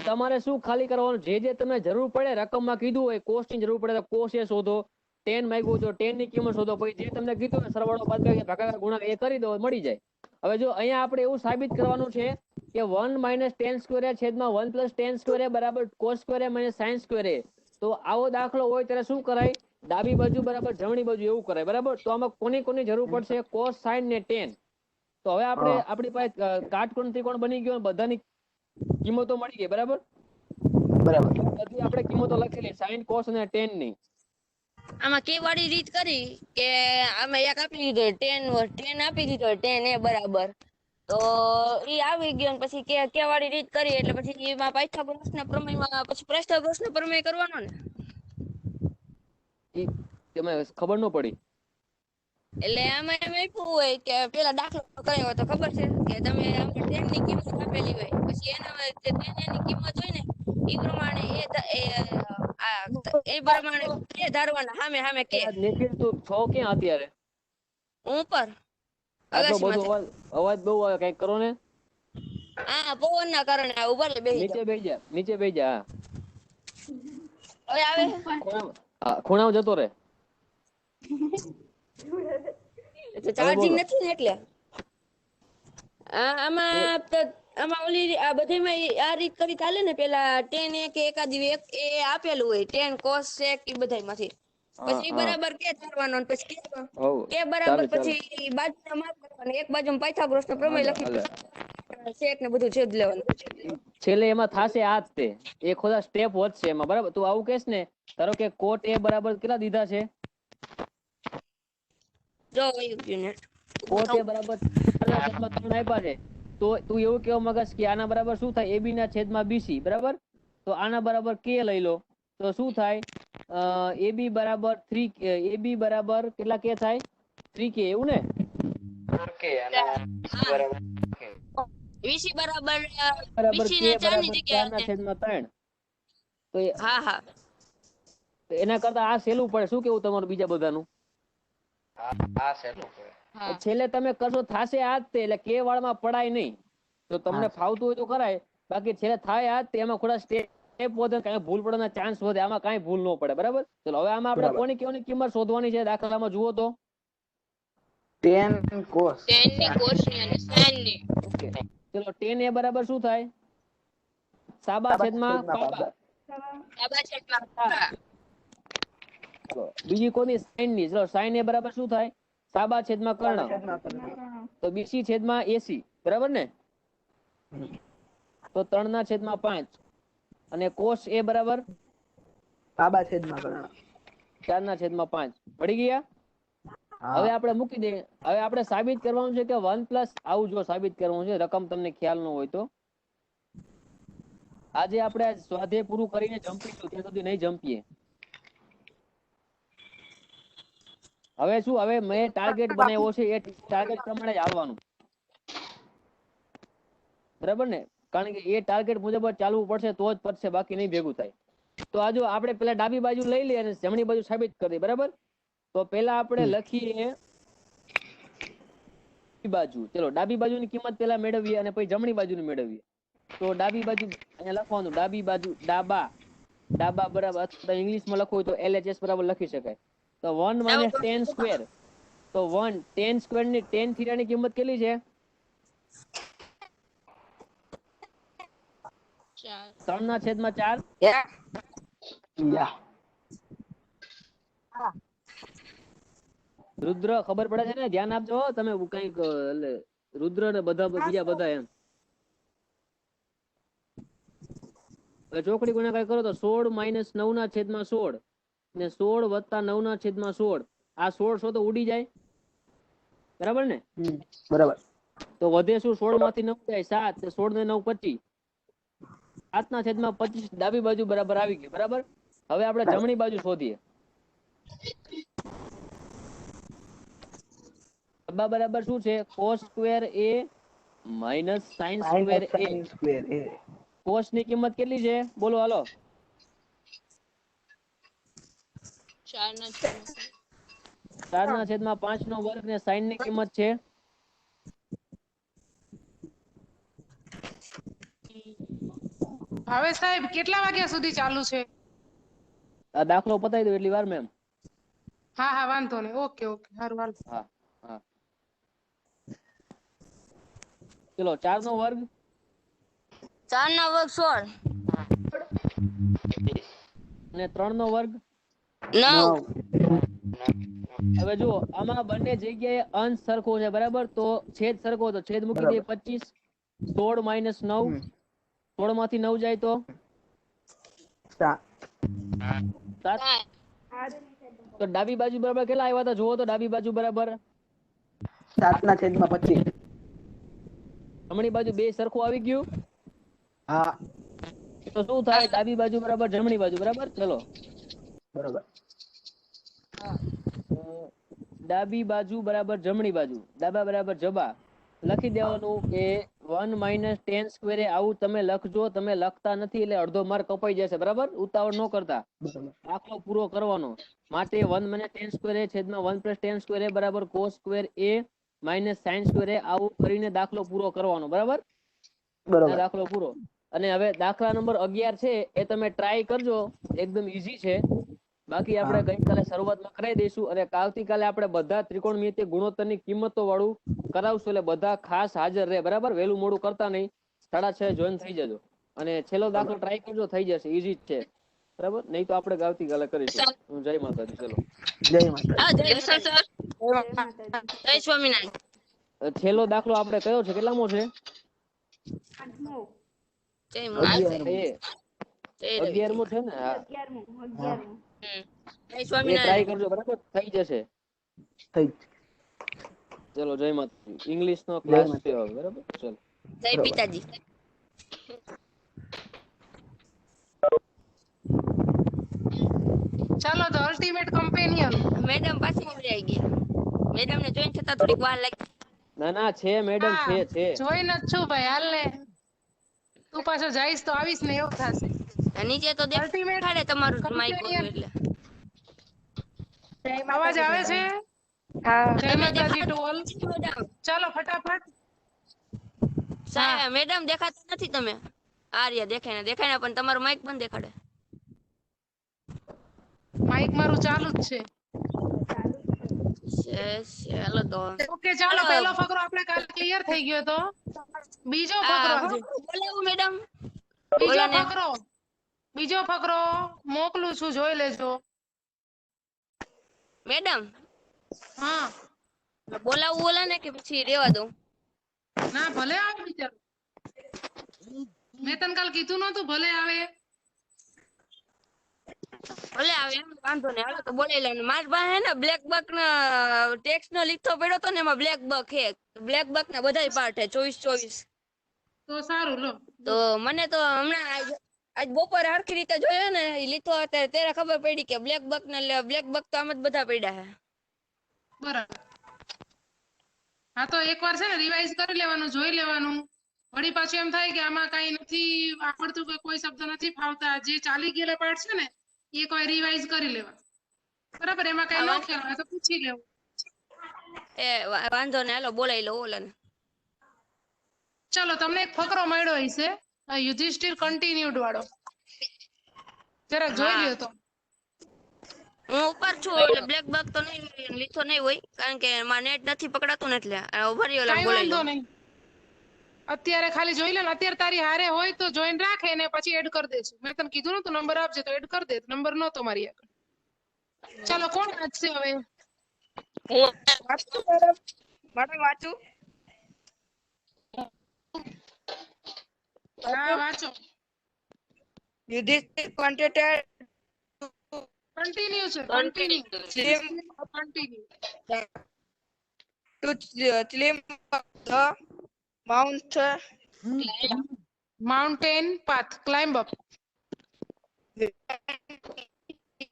તમારે શું ખાલી કરવાનું, જે તમે જરૂર પડે રકમમાં કીધું હોય, કોષ ની જરૂર પડે તો કોષ એ શોધો, 10 માંગ્યું તો 10 ની કિંમત શોધો, પછી જે તમને કીધું ને સરવાળો બાદબાકી ભાગાકાર ગુણાકાર એ કરી દો મળી જાય. હવે જો અહીંયા આપણે એવું સાબિત કરવાનું છે કે 1 - tan સ્ક્વેર છેદમાં 1 + tan સ્ક્વેર બરાબર cos સ્ક્વેર - sin સ્ક્વેર. તો આવો દાખલો હોય ત્યારે શું કરાય? ડાબી બાજુ બરાબર જમણી બાજુ એવું કરાય, બરાબર. તો આમાં કોની જરૂર પડશે? cos, sin ને tan. તો હવે આપણી પાસે કાટકોણ ત્રિકોણ બની ગયો, બધાની કિંમતો મળી ગઈ, બરાબર. બધી આપણે કિંમતો લખેલી sin, cos અને tan ની. આમાં કે વાળી રીત કરી કે આમાં એક આપી દીધો 10 આપી દીધો 10 એ બરાબર, તો ઈ આવી ગયો ને પછી કે વાળી રીત કરી એટલે પછી એમાં પાયથાગોરસના પ્રમેયમાં પછી પૃષ્ઠાગોરસનો પ્રમેય કરવાનો ને. ઈ તમે ખબર ન પડી. એટલે આમાં એમ આપ્યું હોય કે પેલા દાખલો કર્યો તો ખબર છે કે તમે 10 ની કિંમત આપેલી હોય, પછી એના જે 10 ની કિંમત હોય ને એ પ્રમાણે એ પ્રમાણે કે ધારવાના સામે કે. નિખિલ તું છો ક્યાં અત્યારે? ઉપર આટલો બધો અગાસીમાંથી. અવાજ બહુ આવે, કઈક કરો ને. હા, પવનના કારણે આ ઉપર બેસી નીચે બેસી જા, નીચે બેસી જા. હવે આવે ખૂણામાં જતો રહે. ચાર્જિંગ નથી ને એટલે આમાં ઓલી આ બધીમાં આ રીત કરી ચાલે ને. પેલા 10 એક એકાદી એક એ આપેલું હોય 10 cos sec એ બધાયમાંથી પછી બરાબર કે ધારવાનો પછી કે બરાબર પછી બાજુના માપ કરવાનો, એક બાજુમાં પાયથાગોરસનો પ્રમેય લખી sec ને બધું છેદ લેવાનું. છેલ્લે એમાં થાશે આ જ તે એક ખોદા સ્ટેપ વધશે એમાં, બરાબર. તું આવું કહેશ ને, ધારો કે કોટ એ બરાબર કેટલા દીધા છે? જો યુનિટ કોટ એ બરાબર 3 આપ્યા છે, તો તું એવું કહેવા માંગસ કે આના બરાબર શું થાય? AB ના છેદમાં BC, બરાબર. તો આના બરાબર K લઈ લો તો શું થાય? AB બરાબર 3 AB બરાબર કેટલા K થાય? 3K, એવું ને? VC બરાબર બરાબર BC K ના 4 ની બરાબર જગ્યાએ 4 ના છેદમાં 3. તો હા એના કરતા આ સહેલું પડે. શું કેવું તમારું બીજા બધાનું? છેલ્લે તમે કરશો થાશે આ જ તે, એટલે કે વાળમાં પડાય નહીં. તો તમને ફાવતું હોય તો કરાય, બાકી છેલ્લે થાય આ જ તે. એમાં થોડા સ્ટેપ વધે, કઈ ભૂલ પડવાના ચાન્સ વધે, આમાં કઈ ભૂલ ન પડે, બરાબર. ચલો હવે આમાં આપણે કોની કિંમત શોધવાની છે દાખલામાં જુઓ તો? tan cos. tan ની cos ની અને sin ની. ઓકે, ચલો 10 એ બરાબર શું થાય? સાબા છેદમાં પાબા. સાબા છેદમાં પાબા. બીજી કોની? sin ની. ચલો sin એ બરાબર શું થાય? સાબા છેદમાં કર્ણ. તો BC છેદમાં AC, બરાબર ને? તો 3 ના છેદમાં 5. અને cos એ બરાબર સાબા છેદમાં કર્ણ. 4 ના છેદમાં 5. પડી ગયા? હવે આપણે મૂકી દઈએ. હવે આપણે સાબિત કરવાનું છે કે 1 + આવું જો સાબિત કરવાનું છે, રકમ તમને ખ્યાલ ન હોય તો. આજે આપણે સ્વાધ્યાય પૂરું કરીને જંપીશું, ત્યાં સુધી નહીં જંપીએ. હવે શું? હવે મેં ટાર્ગેટ બનાવ્યો છે, એ ટાર્ગેટ પ્રમાણે જ આવવાનું, બરાબર ને? કારણ કે એ ટાર્ગેટ મુજબ જ ચાલવું પડશે, તો જ પડશે, બાકી નહીં ભેગું થાય. તો આ જો આપણે પેલા ડાબી બાજુ લઈ લઈએ અને જમણી બાજુ સાબિત કરી, બરાબર. તો પેલા આપણે લખીએ બાજુ. ચલો ડાબી બાજુની કિંમત પેલા મેળવીએ અને પછી જમણી બાજુની મેળવીએ. તો ડાબી બાજુ અહીંયા લખવાનું, ડાબી બાજુ ડાબા બરાબર, અથવા ઇંગ્લિશમાં લખવું હોય તો LHS બરાબર લખી શકાય. તો 1 - tan સ્ક્વેર. તો 1 tan સ્ક્વેર ની tan થીટા ની કિંમત કેટલી છે? 3 ના છેદમાં 4. રુદ્ર ખબર પડે છે ને? ધ્યાન આપજો તમે કઈક, એટલે રુદ્ર ને બધા બીજા બધા એમ. ચોકડી ગુણાકાર કરો તો 16 - 9 ના છેદમાં 16 ને 16 + 9 ના છેદમાં 16. આ 16 તો ઉડી જાય, બરાબર ને? બરાબર. તો વધે શું? 16 માંથી 9 જાય 7, 16 ને 9 25. 7 ના છેદમાં 25 ડાબી બાજુ બરાબર આવી ગઈ, બરાબર. હવે આપણે જમણી બાજુ શોધીએ. ડાબા બરાબર શું છે? cos square a - sin square a. cos ની કિંમત કેટલી છે? બોલો હાલો. 4 ના છેદમાં 5 નો વર્ગ ને sin ની કિંમત છે હવે સાહેબ કેટલા વાગ્યા સુધી ચાલુ છે? આ દાખલો પતાવી દો એટલી વાર મેમ. હા હા વાંધો નહીં. ઓકે ઓકે સારું હાલ. હા હા ચલો 4 નો વર્ગ 4 ના વર્ગ 16 અને 3 નો વર્ગ 9. 9. હવે જુઓ આમાં બંને જગ્યાએ અંશ સરખો છે બરાબર, તો છેદ સરખો તો છેદ મૂકી દઈએ. બરાબર. 25 16 માઇનસ 9, 16 માંથી 9 જાય તો 7. 7. તો ડાબી બાજુ બરાબર કેટલા આવ્યા હતા જુઓ તો, ડાબી બાજુ બરાબર 7/25. જમણી બાજુ બે સરખું આવી ગયું. હા તો શું થાય? ડાબી બાજુ બરાબર જમણી બાજુ બરાબર. ચલો બરાબર. ડાબી બાજુ બરાબર જમણી બાજુ, ડાબા બરાબર જબા. લખી દેવાનું કે 1 માઇનસ 10 સ્ક્વેર. આવું તમે લખજો, તમે લખતા નથી એટલે અડધો માર્ક કપાઈ જશે બરાબર. ઉતાવળ ન કરતા, બરાબર. દાખલો પૂરો કરવાનો. માટે 1 માઇનસ 10 સ્ક્વેર છેદમાં 1 પ્લસ 10 સ્ક્વેર બરાબર cos square a minus sin square. આવું કરીને દાખલો પૂરો કરવાનો બરાબર. બરાબર. દાખલો પૂરો. અને હવે દાખલા નંબર 11 છે એ તમે ટ્રાય કરજો, એકદમ ઈઝી છે. બાકી આપણે ગઈકાલે શરૂઆતમાં કરાવી દઈશું અને આવતીકાલે આપણે બધા ત્રિકોણમિતિય ગુણોત્તરની કિંમતો વાળું કરાવશું. એટલે બધા ખાસ હાજર રહે બરાબર. વહેલું મોડું કરતા નહીં, 6:30 જોઈન થઈ જજો. અને છેલ્લો દાખલો ટ્રાય કરજો, થઈ જશે, ઈઝી જ છે બરાબર. નહીં તો આપણે આવતીકાલે કરીશું. જય માતાજી. ચલો જય માતાજી. જય સર. જય સ્વામિનારાયણ. છેલ્લો દાખલો આપણે કયો છે? કેટલામો છે? જય 11મો છે ને? હા, 11મું. જય એ ટ્રાય સ્વામિનારાયણ. કરજો બરાબર, થઈ જશે. થઈ ચલો જય માતાજી. ઇંગ્લિશ નો ક્લાસ છે હવે બરાબર. ચલો જય પિતાજી. ચાલો તો અલ્ટિમેટ કમ્પેનિયન. મેડમ પાછી આવી ગયા. મેડમ ને જોઈન થતા થોડીક વાર લાગી. ના ના છે મેડમ, છે. જોઈને જ છું ભાઈ. હાલ ને તું પાછો જઈશ તો આવીશ ને એવું થશે. નીચે તો દેખાડે તમારું માઇક એટલે અવાજ આવે છે? હા. જય માતાજી ટુ ઓલ. ચાલો ફટાફટ. સાહેબ મેડમ દેખાતા નથી તમે. આર્યા દેખાય પણ તમારું માઇક પણ દેખાડે. માઇક મારું ચાલુ જ છે. ચાલો તો ઓકે ચાલો પહેલો ફકરો આપણે કાલ ક્લિયર થઈ ગયો તો બીજો ફકરો આજે. બોલાવું મેડમ? બીજો ફકરો મોકલું છું, જોઈ લેજો મેડમ. હા બોલાવું બોલા ને કે પછી રેવા દઉં? ના ભલે આવે બિચારો. મેં તને કાલ કીધું નતું ભલે આવે. ભલે આવે એમ વાંધો નહીં. હાલો તો બોલાવી લે. મારી પાસે હે ને બ્લેક બક નો ટેક્સ્ટ નો લીખતો પડ્યો તો ને, એમાં બ્લેક બક હે. બ્લેક બક ના બધાય પાર્ટ હે 24. તો સારું લો. તો મને તો હમણાં આજ બપોરે હરખી રીતે જોયો ને એ લીધો અત્યારે ત્યારે ખબર પડી કે બ્લેક બક તો આમ જ બધા પડ્યા હે. બરાબર. હા તો એકવાર છે ને રિવાઇઝ કરી લેવાનું, જોઈ લેવાનું. વળી પાછું એમ થાય કે આમાં કઈ નથી આવડતું, કે કોઈ શબ્દ નથી ફાવતા, જે ચાલી ગયેલા પાર્ટ છે ને એ કોઈ રિવાઇઝ કરી લેવા બરાબર. એમાં કઈ ન ખ્યાલ હોય તો પૂછી લેવું. એ વાંધો ને. હાલો બોલાવી લો ઓલાને. ચલો તમને એક ફકરો મળ્યો હશે, યુધિષ્ઠિર કન્ટિન્યુડ વાળો. જરા જોઈ લ્યો તો. હું ઉપર છું એટલે બ્લેક બક તો નહીં લીધો નહીં હોય, કારણ કે મારે નેટ નથી પકડાતું ને એટલે ઉભરી ઓલા બોલાવી લો. અત્યારે ખાલી જોઈ લે ને. અત્યારે તારી હારે હોય તો જોઈન રાખે ને પછી એડ કરી દેશું. મેં તને કીધું ને તું નંબર આપજે તો એડ કરી દે. નંબર નતો મારી આગળ. ચાલો કોણ વાંચશે હવે? હું વાંચું મેડમ? મેડમ વાંચું? હા વાંચો. યુધિષ્ઠિર કન્ટિન્યુ કન્ટિન્યુ છે. to climb the mountain path. Climb up. He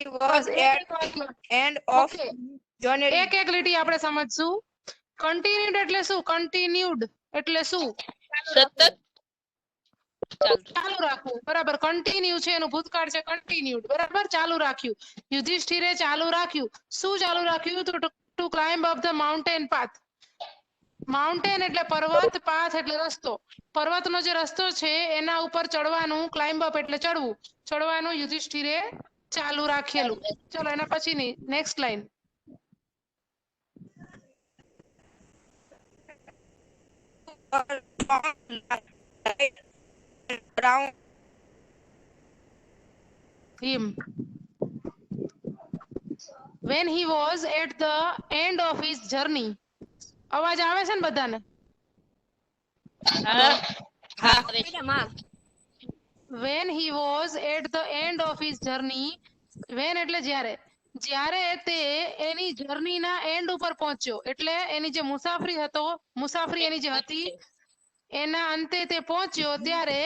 was at end of journey. એક લીટી આપણે સમજશું. કન્ટિન્યુડ એટલે શું? કન્ટિન્યુડ એટલે શું? સતત ચાલુ રાખવું. બરાબર. કન્ટિન્યુ છે એનું ભૂતકાળ છે કન્ટિન્યુડ. બરાબર. ચાલુ રાખ્યું. યુધિષ્ઠિરે ચાલુ રાખ્યું. શું ચાલુ રાખ્યું? To climb up the mountain path. Mountain એટલે પર્વત, પાથ એટલે રસ્તો. પર્વતનો જે રસ્તો છે એના ઉપર ચડવાનું, ક્લાઇમ્બ અપ એટલે ચડવું. ચડવાનું યુધિષ્ઠિરે ચાલુ રાખેલું. ચલો એના પછીની next line. around him when he was at the end of his journey. અવાજ આવે છે ને બધાને? હા હા આવે છે. મેડમ હા. when he was at the end of his journey, when એટલે જ્યારે, જ્યારે તે એની જર્નીના એન્ડ ઉપર પહોંચ્યો એટલે એની જે મુસાફરી એની જે હતી એના અંતે તે પહોંચ્યો ત્યારે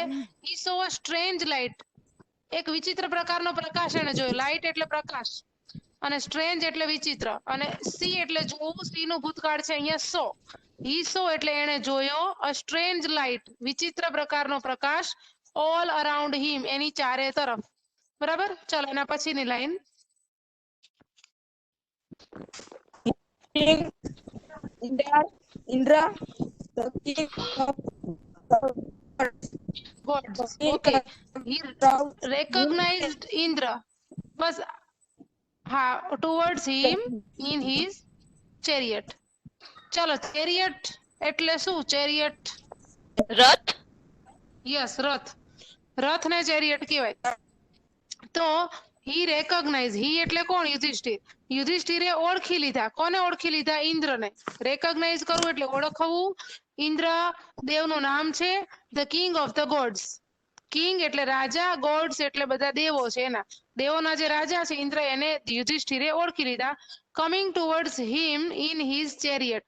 he saw a strange light, એક વિચિત્ર પ્રકારનો પ્રકાશ એને જોયો. લાઇટ એટલે પ્રકાશ અને સ્ટ્રેન્જ એટલે વિચિત્ર અને સી એટલે જોવું, સી નું ભૂતકાળ છે અહીંયા સો. he saw એટલે એને જોયો a strange light, વિચિત્ર પ્રકારનો પ્રકાશ all around him, એની ચારે તરફ. બરાબર, ચાલો એના પછીની line. Indra, the king of gods. Okay, he recognized Indra, બસ હા, towards him in his chariot. ચાલો, chariot એટલે શું? chariot રથ. યસ, રથ ને chariot કહેવાય. તો he recognize, he એટલે કોણ? યુધિષ્ઠિરે ઓળખી લીધા. કોને ઓળખી લીધા? ઇન્દ્રને. recognize કરવું એટલે ઓળખવું. ઇન્દ્ર દેવનું નામ છે, the king of the gods. King એટલે રાજા, ગોડ્સ એટલે બધા દેવો છે એના. દેવોના જે રાજા છે ઇન્દ્ર, એને યુધિષ્ઠિરે ઓળખી લીધા. Coming towards him in his chariot,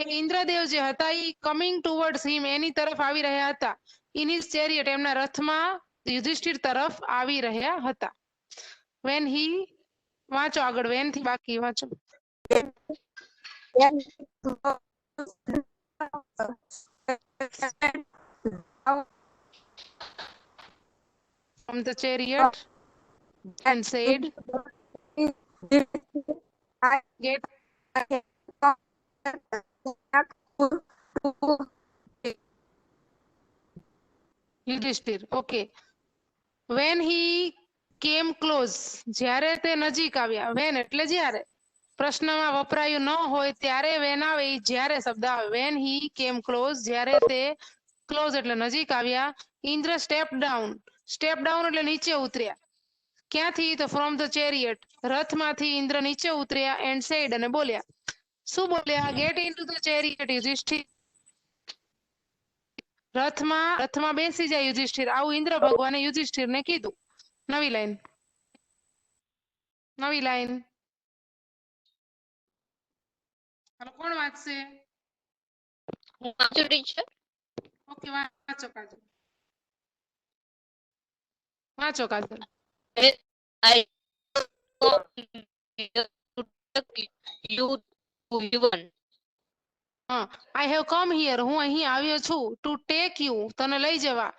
એ ઇન્દ્રદેવ જે હતા એ કમિંગ ટુવર્ડ્સ હિમ એની તરફ આવી રહ્યા હતા. ઇન હિઝ ચેરિયટ એમના રથમાં યુધિષ્ઠિર તરફ આવી રહ્યા હતા. વેન હી, વાંચો આગળ, વેન થી બાકી વાંચો. From the chariot and said, get Yudhishthir. Okay, when he came close, જ્યારે તે નજીક આવ્યા. when એટલે જ્યારે, પ્રશ્નમાં વપરાયું ન હોય ત્યારે when આવે, ઈ જ્યારે શબ્દ આવે. when he came close, જ્યારે તે ક્લોઝ એટલે નજીક આવ્યા. ઇન્દ્ર સ્ટેપ ડાઉન એટલે નીચે ઉતર્યા. ક્યાંથી? તો ફ્રોમ ધ ચેરિયટ, રથમાંથી ઇન્દ્ર નીચે ઉતર્યા. એન્ડ સેડ અને બોલ્યા. શું બોલ્યા? Get into the chariot Yudhishthir, રથમાં બેસી જાય યુધિષ્ઠિર. આવું ઇન્દ્ર ભગવાને યુધિષ્ઠિરને કીધું. નવી લાઈન. કોણ વાંચશે? હું વાંચું ટીચર. ઓકે, વાંચો કાજલ. I you to heaven. I have come here, હું અહીં આવ્યો છું. to take you, તને લઈ જવા.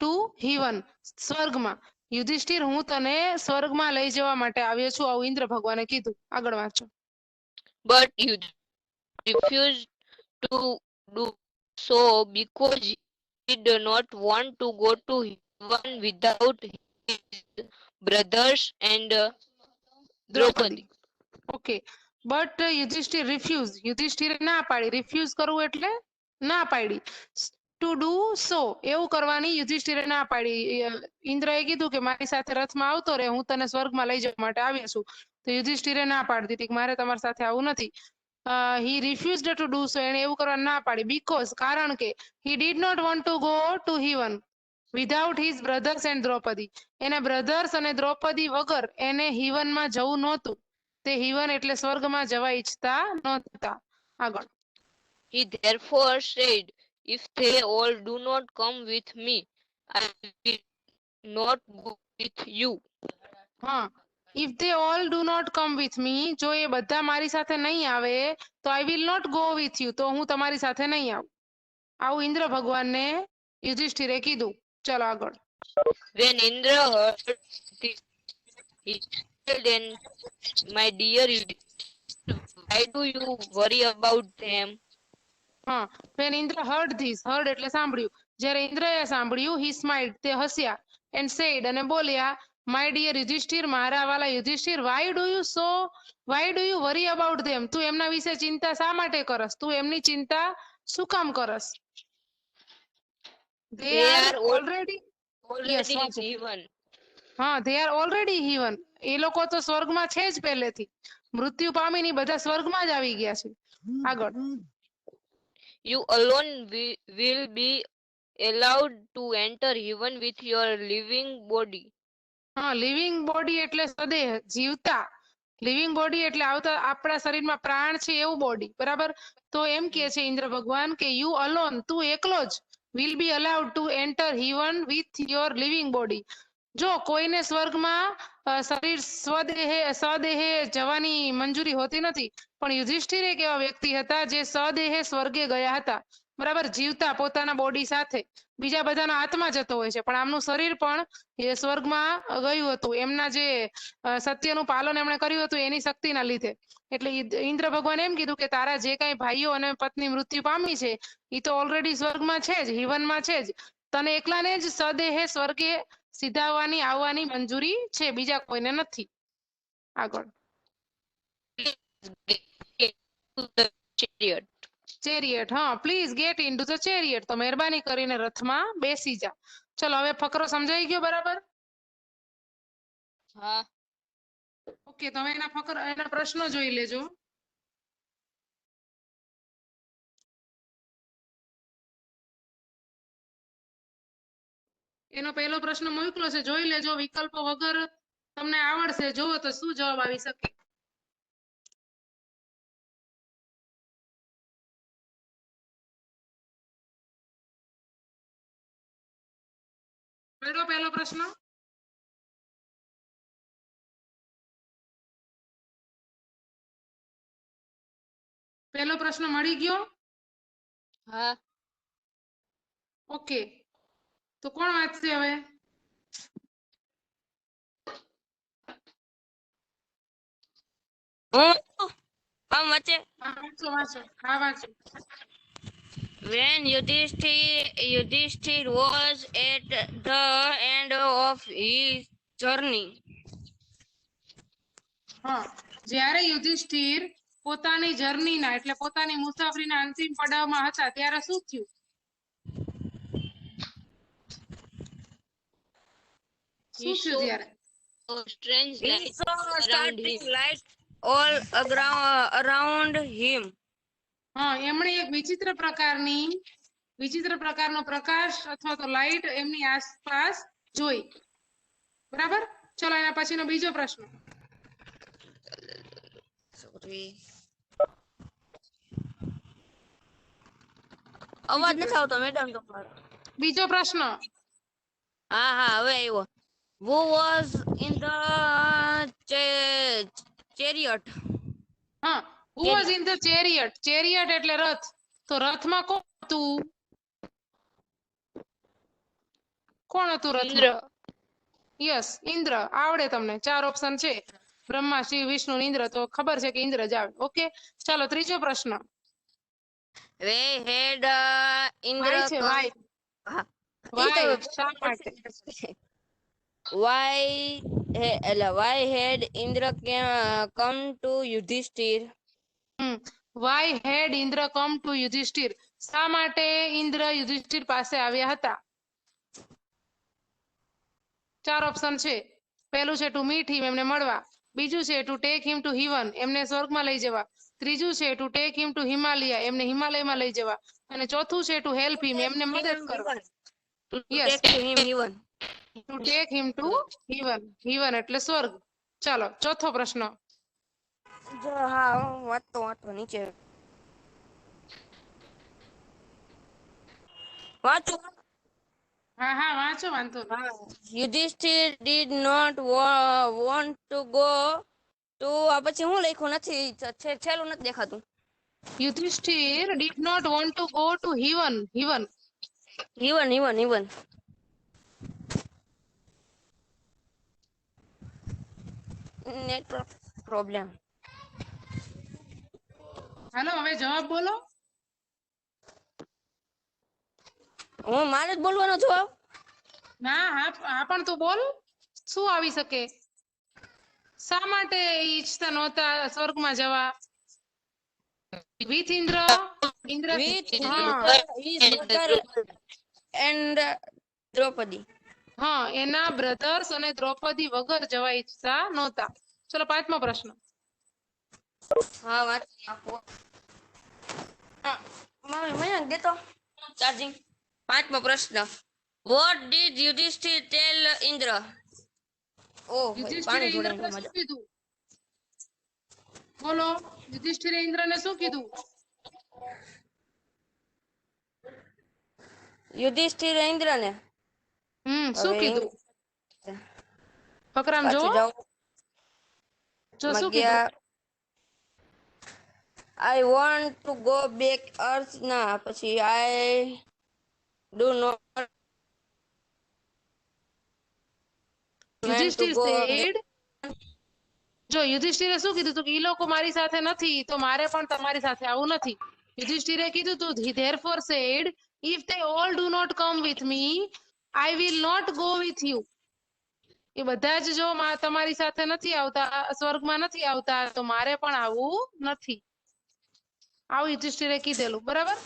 to heaven, સ્વર્ગમાં. યુધિષ્ઠિર, હું તને સ્વર્ગમાં લઈ જવા માટે આવ્યો છું, આવું ઇન્દ્ર ભગવાને કીધું. આગળ વાંચો. But you refused to do so because he did not want to go to heaven without his brothers and Draupadi. Okay, but Yudhishthir refuse, યુધિષ્ઠિરે ના પાડી. refuse કરવું એટલે ના પાડી. to do so, એવું કરવાની યુધિષ્ઠિરે ના પાડી. ઇન્દ્રએ કીધું કે મારી સાથે રથમાં આવતો રહે, હું તને સ્વર્ગમાં લઈ જવા માટે આવ્યો છું. તો યુધિષ્ઠિરે ના પાડી દીધી કે મારે તમારી સાથે આવું નથી. he refused to do so, એને એવું કરવા ના પાડી. because, કારણ કે he did not want to go to heaven without his brothers and Draupadi, એના બ્રધર્સ અને દ્રૌપદી વગર એને હિવનમાં જવું નહોતું. તે હિવન એટલે સ્વર્ગમાં જવા ઈચ્છતા નહોતા. આગળ. He therefore said, if they all do not come with me, I will not go with you. if they all do not come with me, જો એ બધા મારી સાથે નહીં આવે તો I will not go with you, તો હું તમારી સાથે નહીં આવું. આવું ઇન્દ્ર ભગવાનને યુધિષ્ઠિરે કીધું. ચલો આગળ. When Indra heard this, he said, my dear Yudhishthira, why do you worry about them? when Indra heard this, heard એટલે સાંભળ્યું. જ્યારે ઇન્દ્રએ સાંભળ્યું, he smiled, તે હસ્યા. and said અને બોલ્યા, my dear Yudhishthir, મારા વાલા Yudhishthir, why do you worry about them? તું એમના વિશે ચિંતા શા માટે કરસ? તું એમની ચિંતા શું કામ કરસ? they are already yes વાંચો. heaven. હા they are already heaven. એ લોકો તો સ્વર્ગમાં છે જ પહેલેથી. મૃત્યુ પામીને બધા સ્વર્ગમાં જ આવી ગયા છે. આગળ. You alone will be allowed to enter heaven with your living body. હા લિવિંગ બોડી એટલે સદેહ જીવતા. લિવિંગ બોડી એટલે આવતા આપણા શરીરમાં પ્રાણ છે એવું બોડી, બરાબર? તો એમ કે છે ઇન્દ્ર ભગવાન કે યુ અલોન, તું એકલો જ will be allowed to enter heaven with your living body. જો કોઈને સ્વર્ગમાં શરીર સ્વદેહે જવાની મંજૂરી હોતી નથી, પણ યુધિષ્ઠિર એક એવા વ્યક્તિ હતા જે સ્વદેહે સ્વર્ગે ગયા હતા, બરાબર? જીવતા પોતાના બોડી સાથે. બીજા બધાનો આત્મા જતો હોય છે, પણ આમનું શરીર પણ એ સ્વર્ગમાં ગયું હતું. એમના જે સત્યનું પાલન એમણે કર્યું હતું એની શક્તિના લીધે. એટલે ઇન્દ્ર ભગવાન એમ કીધું કે તારા જે કાંઈ ભાઈઓ અને પત્ની મૃત્યુ પામી છે એ તો ઓલરેડી સ્વર્ગમાં છે જ, હિવનમાં છે જ. તને એકલાને જ સદેહે સ્વર્ગે સીધાવાની આવવાની મંજૂરી છે, બીજા કોઈને નથી. આગળ. ચેરિયટ. હા please get into the chariot. તો મહેરબાની કરીને રથમાં બેસી જા. ચલો હવે ફકરો સમજાઈ ગયો બરાબર? હા. ઓકે, તમે એના પ્રશ્નો જોઈ લેજો. એનો પહેલો પ્રશ્ન મોકલો છે, જોઈ લેજો. વિકલ્પો વગર તમને આવડશે, જોવો તો શું જવાબ આવી શકે. પહેલો પ્રશ્ન. પહેલો પ્રશ્ન મળી ગયો? હા. ઓકે, તો કોણ વાંચશે હવે? વાંચો. When Yudhishthir was at the end of his journey. હા, જ્યારે યુધિષ્ઠિર પોતાની જર્નીના એટલે પોતાની મુસાફરીના અંતિમ પડાવમાં હતા ત્યારે શું થયું? શું થયું ત્યારે? Lights all around him. હા, એમણે એક વિચિત્ર પ્રકારનો પ્રકાશ અથવા તો લાઈટ એમની આસપાસ જોઈ, બરાબર? ચલો એના પછીનો બીજો પ્રશ્ન. અવાજ નથી આવતો મેડમ તમારો. બીજો પ્રશ્ન. હા હવે આવ્યો. Who was in the chariot? હા, who was in the chariot? chariot એટલે રથ. તો રથમાં કોણ હતું? કોણ હતું રથમાં? યસ, ઇન્દ્ર. આવડે તમને? 4 ઓપ્શન છે, બ્રહ્મા, શિવ, વિષ્ણુ, ઇન્દ્ર. તો ખબર છે કે ઇન્દ્ર જ આવે. ઓકે, ચાલો ત્રીજો પ્રશ્ન. Why had Indra Why had Indra come to Yudhishthir? Why had Indra come to Yudhishthir? શા માટે ઇન્દ્ર યુધિષ્ઠિર પાસે આવ્યા હતા? 4 ઓપ્શન છે. પહેલું છે ટુ મીટ હિમ, એમને મળવા. બીજું છે ટુ ટેક હિમ ટુ હિવન, એમને સ્વર્ગમાં લઈ જવા. ત્રીજું છે two take him two Himalaya, એમને હિમાલયમાં લઈ જવા. અને ચોથું છે ટુ હેલ્પ હિમ, એમને મદદ કરવા. Yes, to take him to heaven. Heaven એટલે સ્વર્ગ. ચાલો ચોથો પ્રશ્ન. હા વાંચતો નીચે વાંચો. હા વાંચો, વાંધો. Yudhishthir did not want to go to પછી હું લખ્યું નથી, છેલ્લું નથી દેખાતું. Yudhishthir did not want to go to heaven. Network problem. હાલો હવે જવાબ બોલો. હું મારે જ બોલવાનો જવાબ? ના, હા પણ તું બોલ. શું આવી શકે? શા માટે ઈચ્છતા નહોતા સ્વર્ગમાં જવા? વિથ ઇન્દ્ર. and દ્રૌપદી. હા, એના બ્રધર્સ અને દ્રૌપદી વગર જવા ઈચ્છતા નહોતા. ચલો 5મો પ્રશ્ન. હા વાંચી આપો. મમ્મી મને દેતો ચાર્જિંગ. 5મો પ્રશ્ન. What did Yudhishthir tell Indra? ઓહ યુધિષ્ઠિરે પાણી ઇન્દ્રને જોડાઈને શું કીધું? બોલો, યુધિષ્ઠિરે ઇન્દ્રને શું કીધું? યુધિષ્ઠિર ઇન્દ્રને શું હવે કીધું? ફકરામ જો પાછું જાઓ. જો શું કીધું? I want to go back earth ના પછી I do not want to Yudhishthir go said, જો યુધિષ્ઠિરે શું કીધું તું કે ઈ લોકો મારી સાથે નથી તો મારે પણ તમારી સાથે આવું નથી. યુધિષ્ઠિરે કીધું તું he therefore said if they all do not come with me I will not go with you. એ બધા જ જો તમારી સાથે નથી આવતા, સ્વર્ગમાં નથી આવતા તો મારે પણ આવવું નથી. આવું યુધિષ્ઠિરે કીધેલું. બરાબર?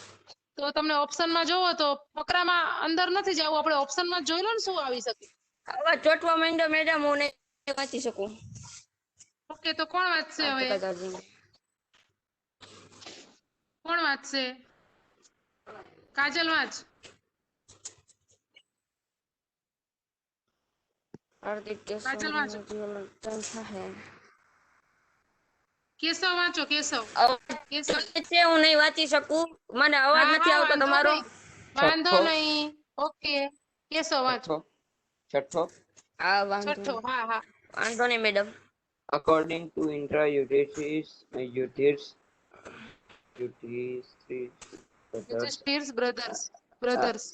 તો તમને ઓપ્શનમાં જોવો તો ફકરામાં અંદર નથી જવું, આપણે ઓપ્શનમાં જોઈ લો ને શું આવી શકે. આવા ચોટવા માંડો મેડમ હું નહીં વાંચી શકું. ઓકે, તો કોણ વાંચશે હવે? કોણ વાંચશે? કાજલ વાંચ. કાજલ વાંચો. કેશવ વાંચો. કેશવ હું નહીં વાંચી શકું, મને અવાજ નથી આવતો તમારો. વાંધો નહીં. ઓકે, કેશવ વાંચો. છઠ્ઠો. હા છઠ્ઠો. હા હા વાંધો નહીં madam. According to Indra, Yudhishthir's brothers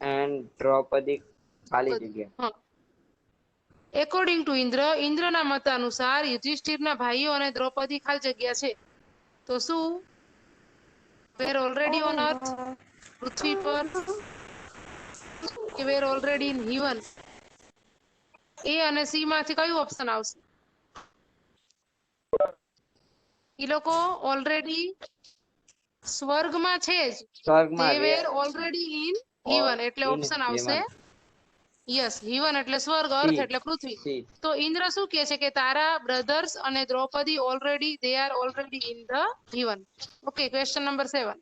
and Draupadi ખાલી જગ્યા. According to Indra, ઇન્દ્રના મત અનુસાર યુધિષ્ઠિરના ભાઈઓ અને દ્રૌપદી ખાલી જગ્યા છે. તો શું? વેર ઓલરેડી ઓન અર્થ, પૃથ્વી પર, કે વેર ઓલરેડી ઇન હિવન? એ અને સી માંથી કયું ઓપ્શન આવશે? ઈ લોકો ઓલરેડી સ્વર્ગમાં છે જ. સ્વર્ગમાં they were already in heaven એટલે ઓપ્શન આવશે યસ. હિવન એટલે સ્વર્ગ, અર્થ એટલે પૃથ્વી. તો ઇન્દ્ર શું કહે છે કે તારા બ્રધર્સ અને Draupadi already they are already in the heaven. Okay, question number 7.